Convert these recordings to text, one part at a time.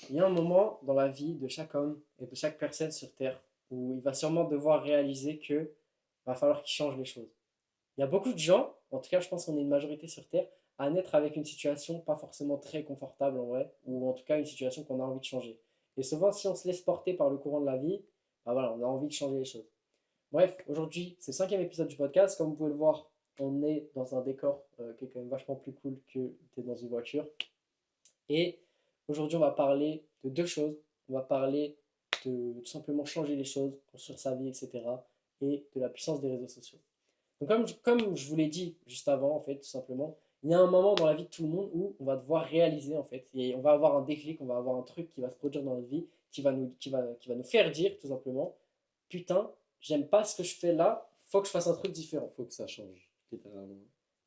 Il y a un moment dans la vie de chaque homme et de chaque personne sur Terre où il va sûrement devoir réaliser que va falloir qu'il change les choses. Il y a beaucoup de gens, en tout cas je pense qu'on est une majorité sur Terre, à naître avec une situation pas forcément très confortable en vrai, ou en tout cas une situation qu'on a envie de changer. Et souvent si on se laisse porter par le courant de la vie, bah voilà, on a envie de changer les choses. Bref, aujourd'hui c'est le cinquième épisode du podcast, comme vous pouvez le voir, on est dans un décor qui est quand même vachement plus cool que d'être dans une voiture. Et aujourd'hui, on va parler de deux choses. On va parler de tout simplement changer les choses, construire sa vie, etc. Et de la puissance des réseaux sociaux. Donc comme je vous l'ai dit juste avant, en fait, tout simplement, il y a un moment dans la vie de tout le monde où on va devoir réaliser, en fait, et on va avoir un déclic, on va avoir un truc qui va se produire dans notre vie, qui va nous faire dire, tout simplement, putain, j'aime pas ce que je fais là, faut que je fasse un truc différent. Faut que ça change, littéralement.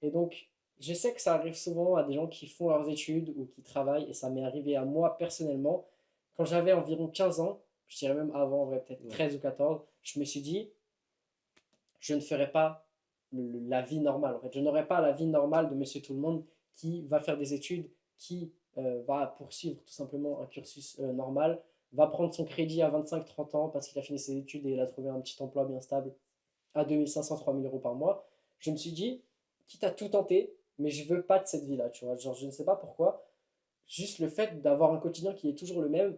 Et donc, je sais que ça arrive souvent à des gens qui font leurs études ou qui travaillent, et ça m'est arrivé à moi personnellement. Quand j'avais environ 15 ans, je dirais même avant, en vrai, peut-être Ouais. 13 ou 14, je me suis dit, je ne ferai pas la vie normale. En fait, je n'aurai pas la vie normale de monsieur tout le monde qui va faire des études, qui va poursuivre tout simplement un cursus normal, va prendre son crédit à 25-30 ans parce qu'il a fini ses études et il a trouvé un petit emploi bien stable à 2500-3000 euros par mois. Je me suis dit, quitte à tout tenter, mais je veux pas de cette vie-là, tu vois. Genre, je ne sais pas pourquoi. Juste le fait d'avoir un quotidien qui est toujours le même,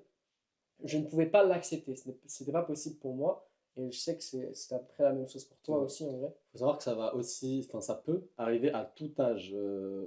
je ne pouvais pas l'accepter. C'était pas possible pour moi. Et je sais que c'est à peu près la même chose pour toi Ouais. aussi, en vrai. Faut savoir que ça va aussi, enfin ça peut arriver à tout âge.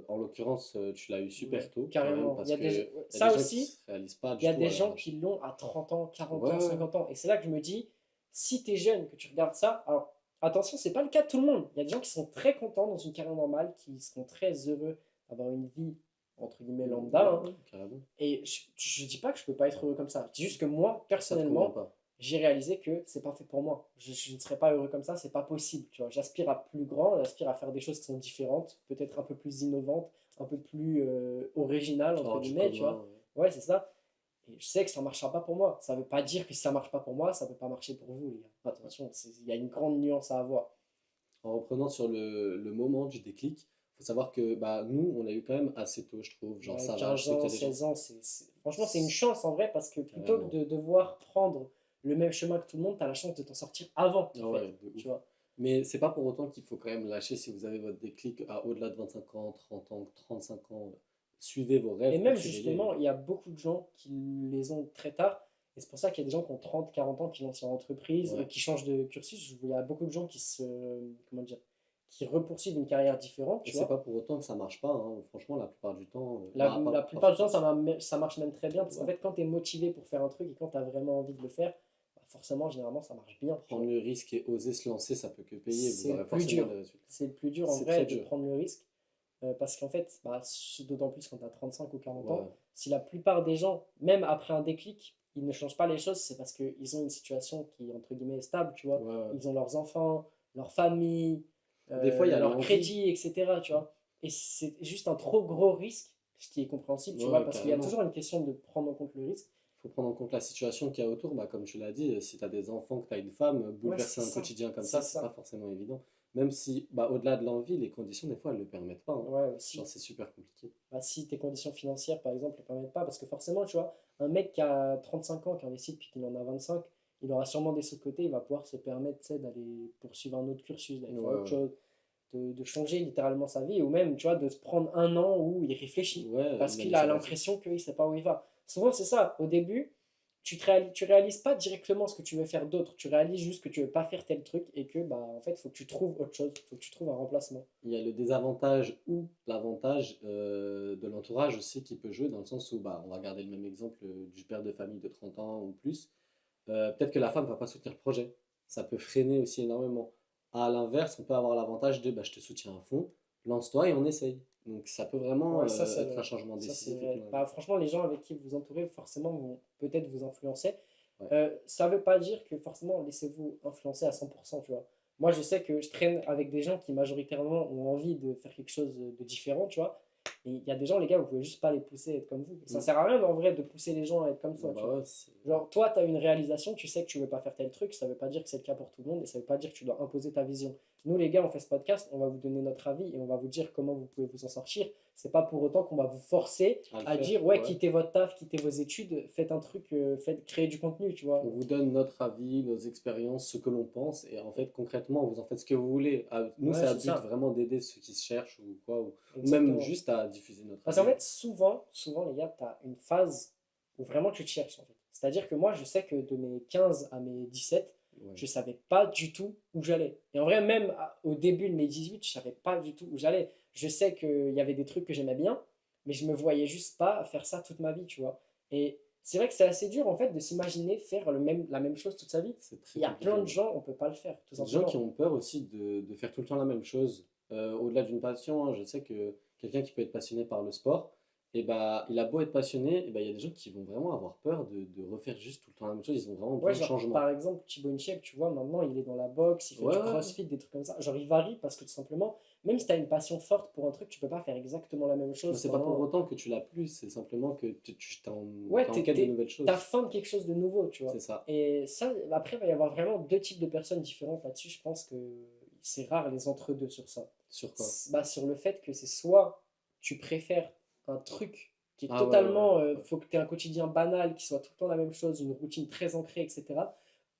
En l'occurrence, tu l'as eu Ouais, super tôt quand même, carrément. parce que y a des Ça gens qui aussi, se réalisent pas il y du a tout des à leur gens âge. qui l'ont à 30 ans, 40 Ouais, ans, ouais, ouais. 50 ans. Et c'est là que je me dis, si tu es jeune, que tu regardes ça, alors attention, c'est pas le cas de tout le monde. Il y a des gens qui sont très contents dans une carrière normale, qui seront très heureux d'avoir une vie, entre guillemets, lambda, Ouais, hein. ouais, carrément. Et je dis pas que je peux pas être heureux comme ça. Je dis juste que moi, Ça te convient personnellement, pas. j'ai réalisé que c'est pas fait pour moi. Je ne serais pas heureux comme ça, c'est pas possible. Tu vois, j'aspire à plus grand, j'aspire à faire des choses qui sont différentes, peut-être un peu plus innovantes, un peu plus originales, entre Hors du guillemets, tu vois. commun. Ouais. Ouais, c'est ça. Et je sais que ça marchera pas pour moi. Ça veut pas dire que si ça marche pas pour moi, ça peut pas marcher pour vous, les gars. Attention, il y a une grande nuance à avoir. En reprenant sur le moment du déclic, faut savoir que bah, nous, on a eu quand même assez tôt, je trouve. Genre Ouais, ça va, je 15 sais qu'il y ans, a des gens. 16 ans, franchement, c'est une chance en vrai parce que plutôt que Carrément. de devoir prendre le même chemin que tout le monde, tu as la chance de t'en sortir avant, en Ah fait. ouais, de Tu ouf. vois. Mais c'est pas pour autant qu'il faut quand même lâcher si vous avez votre déclic à au-delà de 25 ans, 30 ans, 35 ans. Suivez vos Et rêves, même poursuivez-les. justement, il y a beaucoup de gens qui les ont très tard. Et c'est pour ça qu'il y a des gens qui ont 30, 40 ans qui lancent leur entreprise, Ouais. qui changent de cursus. Il y a beaucoup de gens comment dire, qui repoursuivent une carrière différente, Et tu c'est vois. pas pour autant que ça marche pas, hein. Franchement, la plupart du temps, La pas plupart du temps, forcément. ça marche même très bien. Parce qu'en Ouais. fait, quand tu es motivé pour faire un truc et quand tu as vraiment envie de le faire, bah, forcément, généralement, ça marche bien, tu Prendre vois. le risque et oser se lancer, ça peut que payer. Vous C'est le aurez plus forcément dur. des résultats. C'est le plus dur en C'est très vrai de dur. prendre le risque. Parce qu'en fait, bah, d'autant plus quand tu as 35 ou 40 ans, Ouais, si la plupart des gens, même après un déclic, ils ne changent pas les choses, c'est parce qu'ils ont une situation qui, entre guillemets, est stable, tu vois. ouais, ouais. Ils ont leurs enfants, leur famille, Des fois, il y a leur l'envie. crédit, etc., tu vois. Et c'est juste un trop gros risque, ce qui est compréhensible, tu Ouais, vois, ouais, parce qu'il y a carrément. toujours une question de prendre en compte le risque. Il faut prendre en compte la situation qu'il y a autour. Bah, comme tu l'as dit, si tu as des enfants, que tu as une femme, Ouais, c'est bouleverser un ça. quotidien comme C'est ça, c'est pas ça. forcément évident. Même si, bah, au-delà de l'envie, les conditions, des fois, elles le permettent pas, hein. Ouais, Genre, aussi. c'est super compliqué. Bah, si tes conditions financières, par exemple, ne le permettent pas, parce que forcément, tu vois, un mec qui a 35 ans, qui investit depuis qu'il en a 25, il aura sûrement des sous de côté, il va pouvoir se permettre, tu sais, d'aller poursuivre un autre cursus, d'aller Ouais, faire autre ouais. chose, de changer littéralement sa vie, ou même, tu vois, de se prendre un an où il réfléchit, Ouais, parce une qu'il année a sabbatique. l'impression qu'il ne sait pas où il va. Souvent, c'est ça, au début, tu réalises pas directement ce que tu veux faire d'autre, tu réalises juste que tu veux pas faire tel truc, et que, bah, en fait, il faut que tu trouves autre chose, il faut que tu trouves un remplacement. Il y a le désavantage ou l'avantage de l'entourage aussi qui peut jouer dans le sens où, bah, on va garder le même exemple du père de famille de 30 ans ou plus. Peut-être que la femme ne va pas soutenir le projet. Ça peut freiner aussi énormément. À l'inverse, on peut avoir l'avantage de bah, je te soutiens à fond, lance-toi et on essaye. Donc ça peut vraiment Ouais, ça c'est être un vrai. changement Ça c'est décisif vrai. dans la vie. Bah, franchement, les gens avec qui vous entourez, forcément, vont peut-être vous influencer. Ouais. Ça veut pas dire que forcément, laissez-vous influencer à 100%, tu vois. Moi, je sais que je traîne avec des gens qui majoritairement ont envie de faire quelque chose de différent, tu vois. Et il y a des gens, les gars, vous pouvez juste pas les pousser à être comme vous. Ça Mm. sert à rien en vrai de pousser les gens à être comme Ah toi, tu bah vois. ouais, Genre, toi, tu as une réalisation, tu sais que tu veux pas faire tel truc, ça veut pas dire que c'est le cas pour tout le monde et ça veut pas dire que tu dois imposer ta vision. Nous, les gars, on fait ce podcast, on va vous donner notre avis et on va vous dire comment vous pouvez vous en sortir. C'est pas pour autant qu'on va vous forcer À le à faire, dire, ouais, ouais. quittez votre taf, quittez vos études, faites un truc, faites, créez du contenu, tu vois. On vous donne notre avis, nos expériences, ce que l'on pense, et en fait, concrètement, vous en faites ce que vous voulez. Nous, Ouais, c'est à c'est but ça, vraiment d'aider ceux qui se cherchent ou quoi, ou même exactement. juste à diffuser notre Parce qu'en avis. fait, souvent, les gars, tu as une phase où vraiment tu te cherches, en fait. C'est-à-dire que moi, je sais que de mes 15 à mes 17, Ouais. je savais pas du tout où j'allais. Et en vrai, même au début de mes 18, je savais pas du tout où j'allais. Je sais qu'il y avait des trucs que j'aimais bien, mais je me voyais juste pas faire ça toute ma vie, tu vois. Et c'est vrai que c'est assez dur, en fait, de s'imaginer faire la même chose toute sa vie. C'est très Il y a plein compliqué, de ouais. gens, on peut pas le faire, tout Des gens qui simplement. ont peur aussi de faire tout le temps la même chose. Au-delà d'une passion, hein, je sais que quelqu'un qui peut être passionné par le sport, et bah, il a beau être passionné, et bah, il y a des gens qui vont vraiment avoir peur de refaire juste tout le temps la même chose. Ils ont vraiment Ouais, besoin de genre, changement. par exemple, Thibaut Inchep, tu vois, maintenant, il est dans la boxe, il fait Ouais, du ouais, crossfit, des trucs comme ça. Genre, il varie parce que tout simplement, même si tu as une passion forte pour un truc, tu peux pas faire exactement la même mais chose c'est pas pour pendant. autant que tu l'as plus, c'est simplement que Ouais, t'es en quête de nouvelles t'as choses. faim de quelque chose de nouveau, tu C'est vois. ça. Et ça, après, il va y avoir vraiment deux types de personnes différentes là-dessus. Je pense que c'est rare les entre-deux sur ça. Sur quoi? Bah, sur le fait que c'est soit tu préfères un truc qui est Ah ouais, ouais, totalement, ouais. faut que tu aies un quotidien banal, qui soit tout le temps la même chose, une routine très ancrée, etc.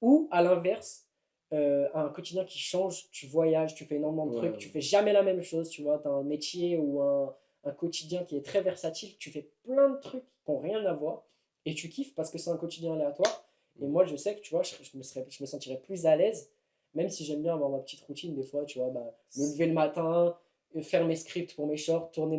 Ou à l'inverse, un quotidien qui change, tu voyages, tu fais énormément de Ouais, trucs, ouais. tu fais jamais la même chose, tu vois, tu as un métier ou un quotidien qui est très versatile, tu fais plein de trucs qui n'ont rien à voir et tu kiffes parce que c'est un quotidien aléatoire. Et Mhm. moi, je sais que, tu vois, je me sentirais plus à l'aise, même si j'aime bien avoir ma petite routine des fois, tu vois, bah, me lever le matin, faire mes scripts pour mes shorts, tourner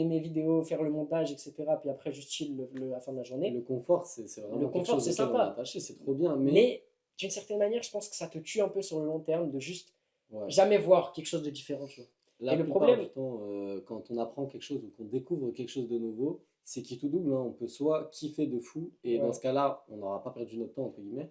mes vidéos, faire le montage, etc. Puis après, juste chill à la fin de la journée. Le confort, c'est Le vraiment quelque confort, chose c'est auquel on est sympa. attaché, c'est trop bien, mais Mais d'une certaine manière, je pense que ça te tue un peu sur le long terme de juste ouais. jamais voir quelque chose de différent, tu vois. Et La le plupart problème, du temps, quand on apprend quelque chose ou qu'on découvre quelque chose de nouveau, c'est qui tout double, hein. On peut soit kiffer de fou, et dans ouais, ce cas-là, on n'aura pas perdu notre temps, entre guillemets,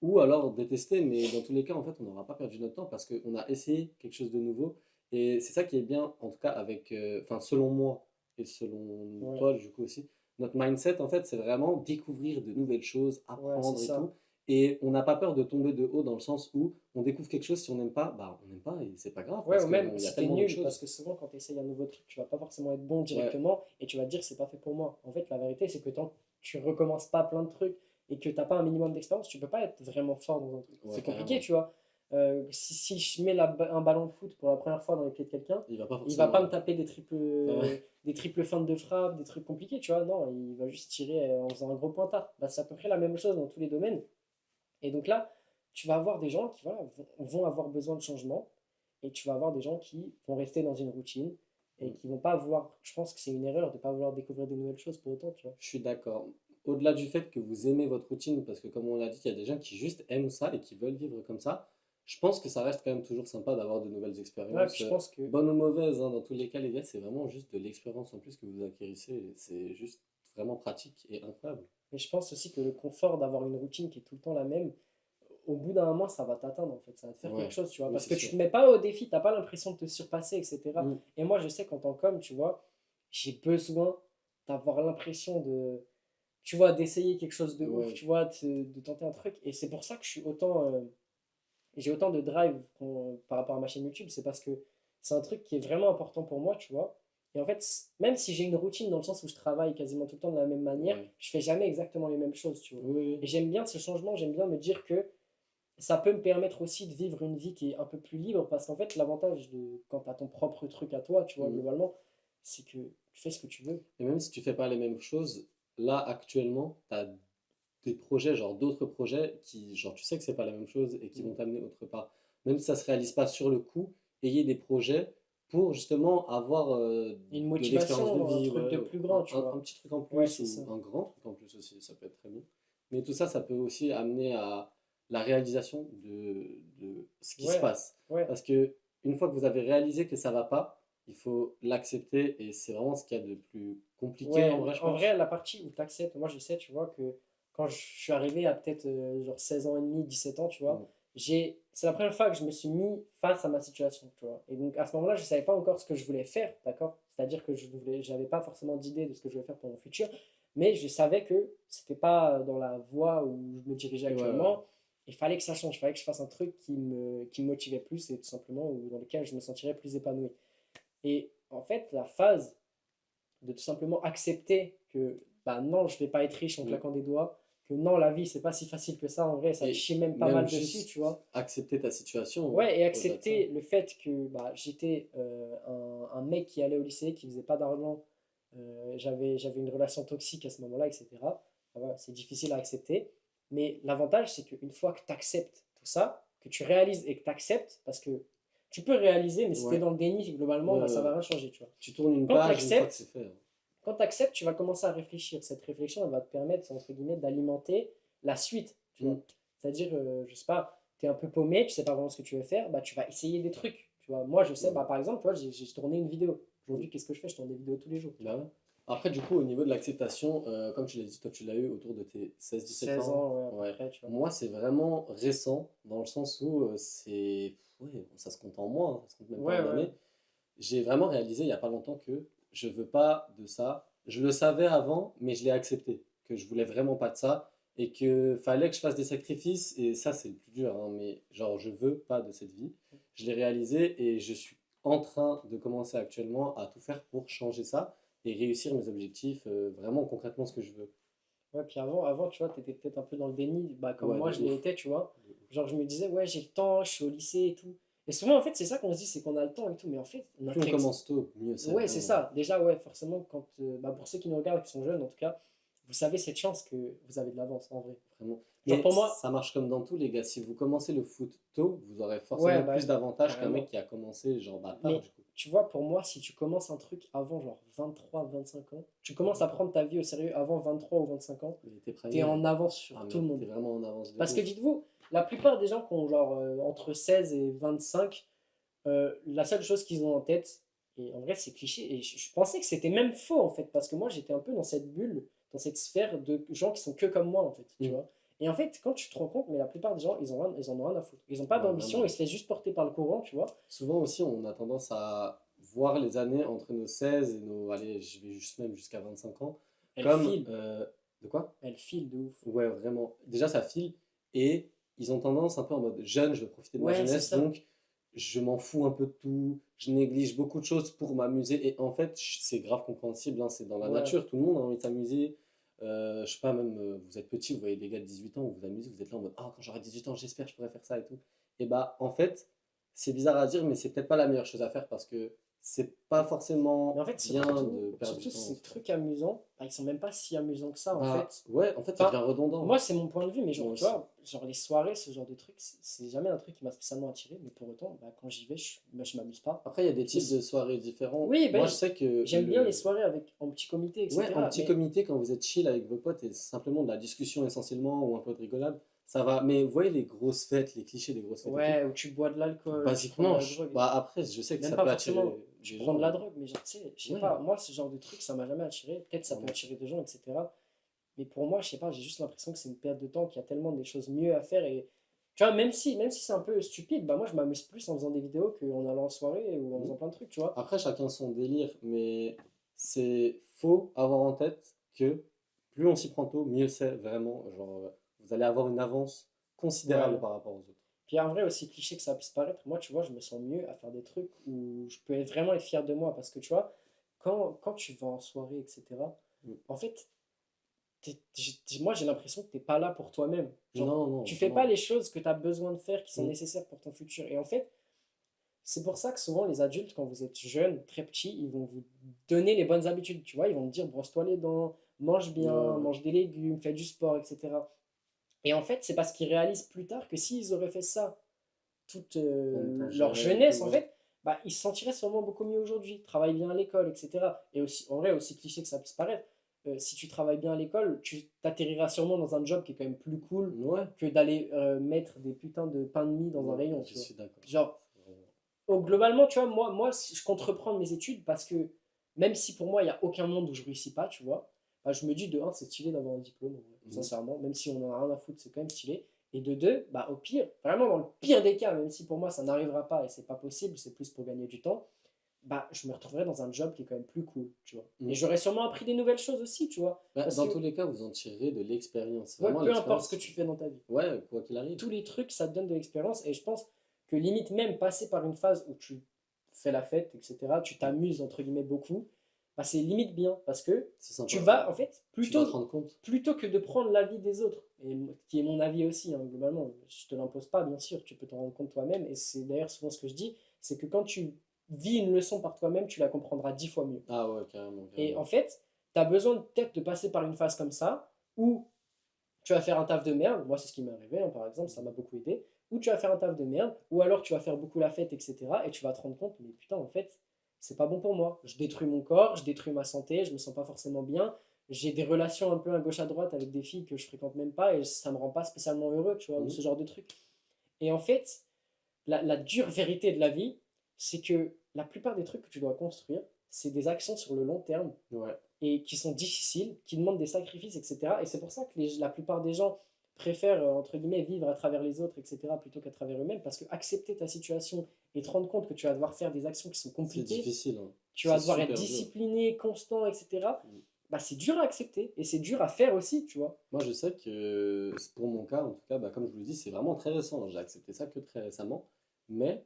ou alors détester, mais dans tous les cas, en fait, on n'aura pas perdu notre temps parce qu'on a essayé quelque chose de nouveau. Et c'est ça qui est bien, en tout cas, avec, enfin, selon moi et selon ouais, toi, du coup aussi, notre mindset, en fait, c'est vraiment découvrir de nouvelles choses, ouais, c'est apprendre et ça. tout. Et on n'a pas peur de tomber de haut dans le sens où on découvre quelque chose, si on n'aime pas, bah, on n'aime pas et c'est pas grave Ouais, parce ou qu'il même y a si t'es tellement d'autres nul, parce choses. que souvent quand tu essayes un nouveau truc, tu vas pas forcément être bon Ouais, directement et tu vas te dire c'est pas fait pour moi. En fait, la vérité, c'est que tant que tu recommences pas plein de trucs et que t'as pas un minimum d'expérience, tu peux pas être vraiment fort dans un truc. ouais, C'est compliqué, carrément. tu vois. Si je mets un ballon de foot pour la première fois dans les pieds de quelqu'un, Il va pas il va pas me forcément. taper Ouais, des triples feintes de frappe, des trucs compliqués, tu vois. Non, il va juste tirer en faisant un gros pointard. Bah, c'est à peu près la même chose dans tous les domaines. Et donc là, tu vas avoir des gens qui voilà, vont avoir besoin de changement et tu vas avoir des gens qui vont rester dans une routine et mm, qui vont pas vouloir. Je pense que c'est une erreur de pas vouloir découvrir de nouvelles choses pour autant, tu vois. je suis d'accord. Au-delà du fait que vous aimez votre routine, parce que comme on l'a dit, il y a des gens qui juste aiment ça et qui veulent vivre comme ça, je pense que ça reste quand même toujours sympa d'avoir de nouvelles Ouais, puis expériences, je pense que bonnes ou mauvaises, hein, dans tous les cas, les gars, c'est vraiment juste de l'expérience en plus que vous acquérissez, et c'est juste vraiment pratique et incroyable. mais je pense aussi que le confort d'avoir une routine qui est tout le temps la même, au bout d'un moment, ça va t'atteindre en fait, ça va te faire quelque Ouais, chose, tu vois, oui, parce c'est que tu sûr. te mets pas au défi, t'as pas l'impression de te surpasser, etc. Mm, Et moi, je sais qu'en tant qu'homme, tu vois, j'ai besoin d'avoir l'impression de, tu vois, d'essayer quelque chose de ouf, ouais, tu vois, de tenter un truc. Et c'est pour ça que je suis autant, j'ai autant de drive par rapport à ma chaîne YouTube, c'est parce que c'est un truc qui est vraiment important pour moi, tu vois. Et en fait, même si j'ai une routine dans le sens où je travaille quasiment tout le temps de la même manière, ouais. je fais jamais exactement les mêmes choses, tu vois. Oui, Et oui. j'aime bien ce changement, j'aime bien me dire que ça peut me permettre aussi de vivre une vie qui est un peu plus libre, parce qu'en fait, l'avantage de quand tu as ton propre truc à toi, tu vois, Mm. globalement, c'est que tu fais ce que tu veux. Et même si tu fais pas les mêmes choses, là, actuellement, tu as des projets, genre d'autres projets qui, genre, tu sais que c'est pas la même chose et qui vont Mm. t'amener autre part. Même si ça se réalise pas sur le coup, ayez des projets pour justement avoir Une de l'expérience de motivation, un vie, truc ouais, de plus grand, tu un vois. petit truc en Ouais, plus c'est ça. ou un grand truc en plus aussi, ça peut être très bien. Mais tout ça, ça peut aussi amener à la réalisation de ce qui se Ouais, passe. ouais. Parce que une fois que vous avez réalisé que ça va pas, il faut l'accepter et c'est vraiment ce qu'il y a de plus compliqué en Ouais, vrai, je en vrai, pense. la partie où tu acceptes, moi je sais, tu vois, que quand je suis arrivé à peut-être genre 16 ans et demi, 17 ans, tu vois, Mm. c'est la première fois que je me suis mis face à ma situation, tu vois. Et donc à ce moment-là, je savais pas encore ce que je voulais faire, d'accord? C'est-à-dire que j'avais pas forcément d'idée de ce que je voulais faire pour mon futur, mais je savais que c'était pas dans la voie où je me dirigeais Ouais, ouais. actuellement. Il fallait que ça change, il fallait que je fasse un truc qui me motivait plus et tout simplement dans lequel je me sentirais plus épanoui. Et en fait, la phase de tout simplement accepter que bah non, je vais pas être riche en Mm. claquant des doigts, que non, la vie, c'est pas si facile que ça en vrai, ça te Et chie même pas même mal dessus, tu juste vois. accepter ta situation, Ouais, et au-delà de ça. accepter le fait que bah, j'étais un mec qui allait au lycée, qui faisait pas d'argent, j'avais une relation toxique à ce moment-là, etc. Ah, voilà, c'est difficile à accepter. Mais l'avantage, c'est qu'une fois que tu acceptes tout ça, que tu réalises et que tu acceptes, parce que tu peux réaliser, mais si tu es Ouais, dans le déni, globalement, ouais, bah, ouais, ça va ouais. rien changer, tu vois. Tu tournes une Quand tu page une fois que acceptes, c'est fait, hein. quand tu acceptes, tu vas commencer à réfléchir. Cette réflexion, elle va te permettre, entre guillemets, d'alimenter la suite, tu vois. Mm. C'est-à-dire, je sais pas, tu es un peu paumé, tu sais pas vraiment ce que tu veux faire, bah, tu vas essayer des trucs, tu vois. Moi, je sais, bah, Ouais. par exemple, tu vois, j'ai tourné une vidéo. Mm. Aujourd'hui, qu'est-ce que je fais? Je tourne des vidéos tous les jours, tu vois. Bah ouais. Après, du coup, au niveau de l'acceptation, comme tu l'as dit, toi, tu l'as eu autour de tes 16-17 16 ans. ans, ouais, à peu Ouais. près, tu vois. Moi, c'est vraiment récent, dans le sens où ouais, ça se compte en mois, hein, ça se compte même pas Ouais, en ouais. années. J'ai vraiment réalisé il n'y a pas longtemps que je veux pas de ça. Je le savais avant, mais je l'ai accepté, que je voulais vraiment pas de ça et que fallait que je fasse des sacrifices. Et ça, c'est le plus dur, hein, mais genre, je veux pas de cette vie. Je l'ai réalisé et je suis en train de commencer actuellement à tout faire pour changer ça et réussir mes objectifs, vraiment concrètement ce que je veux. Ouais, puis avant tu vois, tu étais peut-être un peu dans le déni, bah, comme Ouais, moi de je l'ai ouf. été, tu vois. De ouf. Genre, je me disais, ouais, j'ai le temps, je suis au lycée et tout. Et souvent, en fait, c'est ça qu'on se dit, c'est qu'on a le temps et tout. Mais en fait, Plus notre on ex. commence tôt, mieux c'est Ouais, c'est vraiment. ça. Déjà, ouais, forcément, bah, pour ceux qui nous regardent, qui sont jeunes en tout cas, vous savez cette chance que vous avez de l'avance, en vrai. Vraiment. Genre, Mais pour moi, ça marche comme dans tout, les gars. Si vous commencez le foot tôt, vous aurez ouais, forcément bah, plus d'avantages qu'un mec carrément. qui a commencé genre bâtard, Mais du coup. tu vois, pour moi, si tu commences un truc avant, genre 23 25 ans, tu commences à prendre ta vie au sérieux avant 23 ou 25 ans, Mais t'es t'es primé. en avance Ah, sur tout mais le t'es monde. vraiment en avance de Parce que ouf. dites-vous, la plupart des gens qui ont genre entre 16 et 25, la seule chose qu'ils ont en tête, et en vrai c'est cliché, et je pensais que c'était même faux en fait, parce que moi j'étais un peu dans cette bulle, dans cette sphère de gens qui sont que comme moi en fait, tu Hmm. vois. Et en fait, quand tu te rends compte, mais la plupart des gens, ils en ont rien à foutre. Ils ont pas Ouais, d'ambition, ils vraiment. se laissent juste porter par le courant, tu vois. Souvent aussi, on a tendance à voir les années entre nos 16 et nos. Allez, je vais juste même jusqu'à 25 ans. Elles Comme. filent, De quoi? elles filent de ouf. Ouais, vraiment. Déjà, ça file. Et ils ont tendance un peu en mode jeune, je veux profiter de ma Ouais, c'est jeunesse, ça. donc je m'en fous un peu de tout. Je néglige beaucoup de choses pour m'amuser. Et en fait, c'est grave compréhensible, hein, c'est dans la Ouais. nature. Tout le monde a envie de s'amuser. Je sais pas, même vous êtes petit, vous voyez des gars de 18 ans, vous vous amusez, vous êtes là en mode ah, quand j'aurai 18 ans, j'espère que je pourrai faire ça et tout. Et bah, en fait, c'est bizarre à dire, mais c'est peut-être pas la meilleure chose à faire parce que c'est pas Mais forcément en fait, bien de perdre du surtout temps en ces soi. trucs amusants, bah, ils sont même pas si amusants que ça en Bah, fait. ouais, en fait, ça Enfin, devient redondant. moi, c'est mon point de vue, mais Moi genre, tu aussi. vois, genre les soirées, ce genre de truc, c'est jamais un truc qui m'a spécialement attiré, mais pour autant, bah, quand j'y vais, je m'amuse pas. Après, il y a des Je me types de suis- soirées différents. Oui, Moi, je ben, sais que j'aime bien les soirées en petit comité, ouais, en etc. petit Mais comité, quand vous êtes chill avec vos potes et simplement de la discussion essentiellement ou un peu de rigolade, ça va. Mais vous voyez les grosses fêtes, les clichés des grosses fêtes et tout, ouais, où tu bois de l'alcool, où tu prends de basiquement, la drogue et bah tout. après, je sais que Même ça pas peut attirer forcément, tu des prends de gens, la mais drogue, mais genre, tu sais, je sais ouais, pas, moi, ce genre de truc, ça m'a jamais attiré. Peut-être ça moi peut non plus. attirer des gens, etc. Mais pour moi, je sais pas, j'ai juste l'impression que c'est une perte de temps, qu'il y a tellement des choses mieux à faire. Et tu vois, même si c'est un peu stupide, bah moi je m'amuse plus en faisant des vidéos qu'en allant en soirée ou en Mhm. faisant plein de trucs, tu vois. Après, chacun son délire, mais c'est faux avoir en tête que plus on s'y prend tôt, mieux c'est vraiment. Genre, vous allez avoir une avance considérable Ouais. par rapport aux autres. Puis en vrai, aussi cliché que ça puisse paraître, moi, tu vois, je me sens mieux à faire des trucs où je peux vraiment être fier de moi. Parce que tu vois, quand tu vas en soirée, etc., Mm. en fait, moi j'ai l'impression que t'es pas là pour toi-même. Genre, Non, non, tu fais pas vraiment. les choses que tu as besoin de faire qui sont Mm. nécessaires pour ton futur. Et en fait, c'est pour ça que souvent les adultes, quand vous êtes jeune, très petit, ils vont vous donner les bonnes habitudes. Tu vois, ils vont te dire brosse-toi les dents, mange Ouais, bien, ouais. mange des légumes, fais du sport, etc. Et en fait, c'est parce qu'ils réalisent plus tard que s'ils auraient fait ça toute En étant leur jeune et tout, jeunesse, en ouais. fait, bah, ils se sentiraient sûrement beaucoup mieux aujourd'hui. Travaillent bien à l'école, etc. Et aussi, en vrai, aussi cliché que ça puisse paraître, si tu travailles bien à l'école, tu t'atterriras sûrement dans un job qui est quand même plus cool Ouais, que d'aller mettre des putains de pain de mie dans un ouais, rayon, je tu vois. suis d'accord. Genre, C'est vraiment- globalement, tu vois, moi, je compte reprendre mes études parce que même si pour moi, il n'y a aucun monde où je réussis pas, tu vois, bah, je me dis, de un, c'est stylé d'avoir un diplôme, en vrai, Mhm. sincèrement, même si on en a rien à foutre, c'est quand même stylé. Et de deux, bah, au pire, vraiment dans le pire des cas, même si pour moi ça n'arrivera pas et c'est pas possible, c'est plus pour gagner du temps, bah, je me retrouverais dans un job qui est quand même plus cool, tu vois. Mm. Et j'aurais sûrement appris des nouvelles choses aussi, tu vois. Bah, Parce dans que, tous les cas, vous en tirerez de l'expérience. ouais, Vraiment, peu importe ce que l'expérience, tu fais dans ta vie, ouais, quoi qu'il arrive. tous les trucs, ça te donne de l'expérience. Et je pense que limite même passer par une phase où tu fais la fête, etc., tu t'amuses, entre guillemets, beaucoup, bah, c'est limite bien. Parce que C'est sympa. tu vas, en fait, Tu vas te rendre compte. plutôt que de prendre l'avis des autres, et qui est mon avis aussi, hein, globalement, je te l'impose pas, bien sûr, tu peux t'en rendre compte toi-même. Et c'est d'ailleurs souvent ce que je dis, c'est que quand tu vis une leçon par toi-même, tu la comprendras 10 fois mieux. Ah ouais, carrément, Et en carrément. fait, tu as besoin peut-être de passer par une phase comme ça, où tu vas faire un taf de merde, moi c'est ce qui m'est arrivé, hein, par exemple, ça m'a beaucoup aidé, ou tu vas faire un taf de merde, ou alors tu vas faire beaucoup la fête, etc. Et tu vas te rendre compte, mais putain, en fait, c'est pas bon pour moi. Je détruis mon corps, je détruis ma santé, je me sens pas forcément bien, j'ai des relations un peu à gauche à droite avec des filles que je fréquente même pas, et ça me rend pas spécialement heureux, tu vois, ou Mhm. ce genre de truc. Et en fait, la dure vérité de la vie, c'est que la plupart des trucs que tu dois construire, c'est des actions sur le long terme Ouais. et qui sont difficiles, qui demandent des sacrifices, etc. Et c'est pour ça que la plupart des gens préfèrent, entre guillemets, vivre à travers les autres, etc., plutôt qu'à travers eux-mêmes, parce que accepter ta situation et te rendre compte que tu vas devoir faire des actions qui sont C'est compliquées, difficile, hein. tu C'est vas devoir être super dur. discipliné, constant, etc., Mm. bah, c'est dur à accepter et c'est dur à faire aussi, tu vois. Moi, je sais que pour mon cas, en tout cas, bah, comme je vous le dis, c'est vraiment très récent. J'ai accepté ça que très récemment. Mais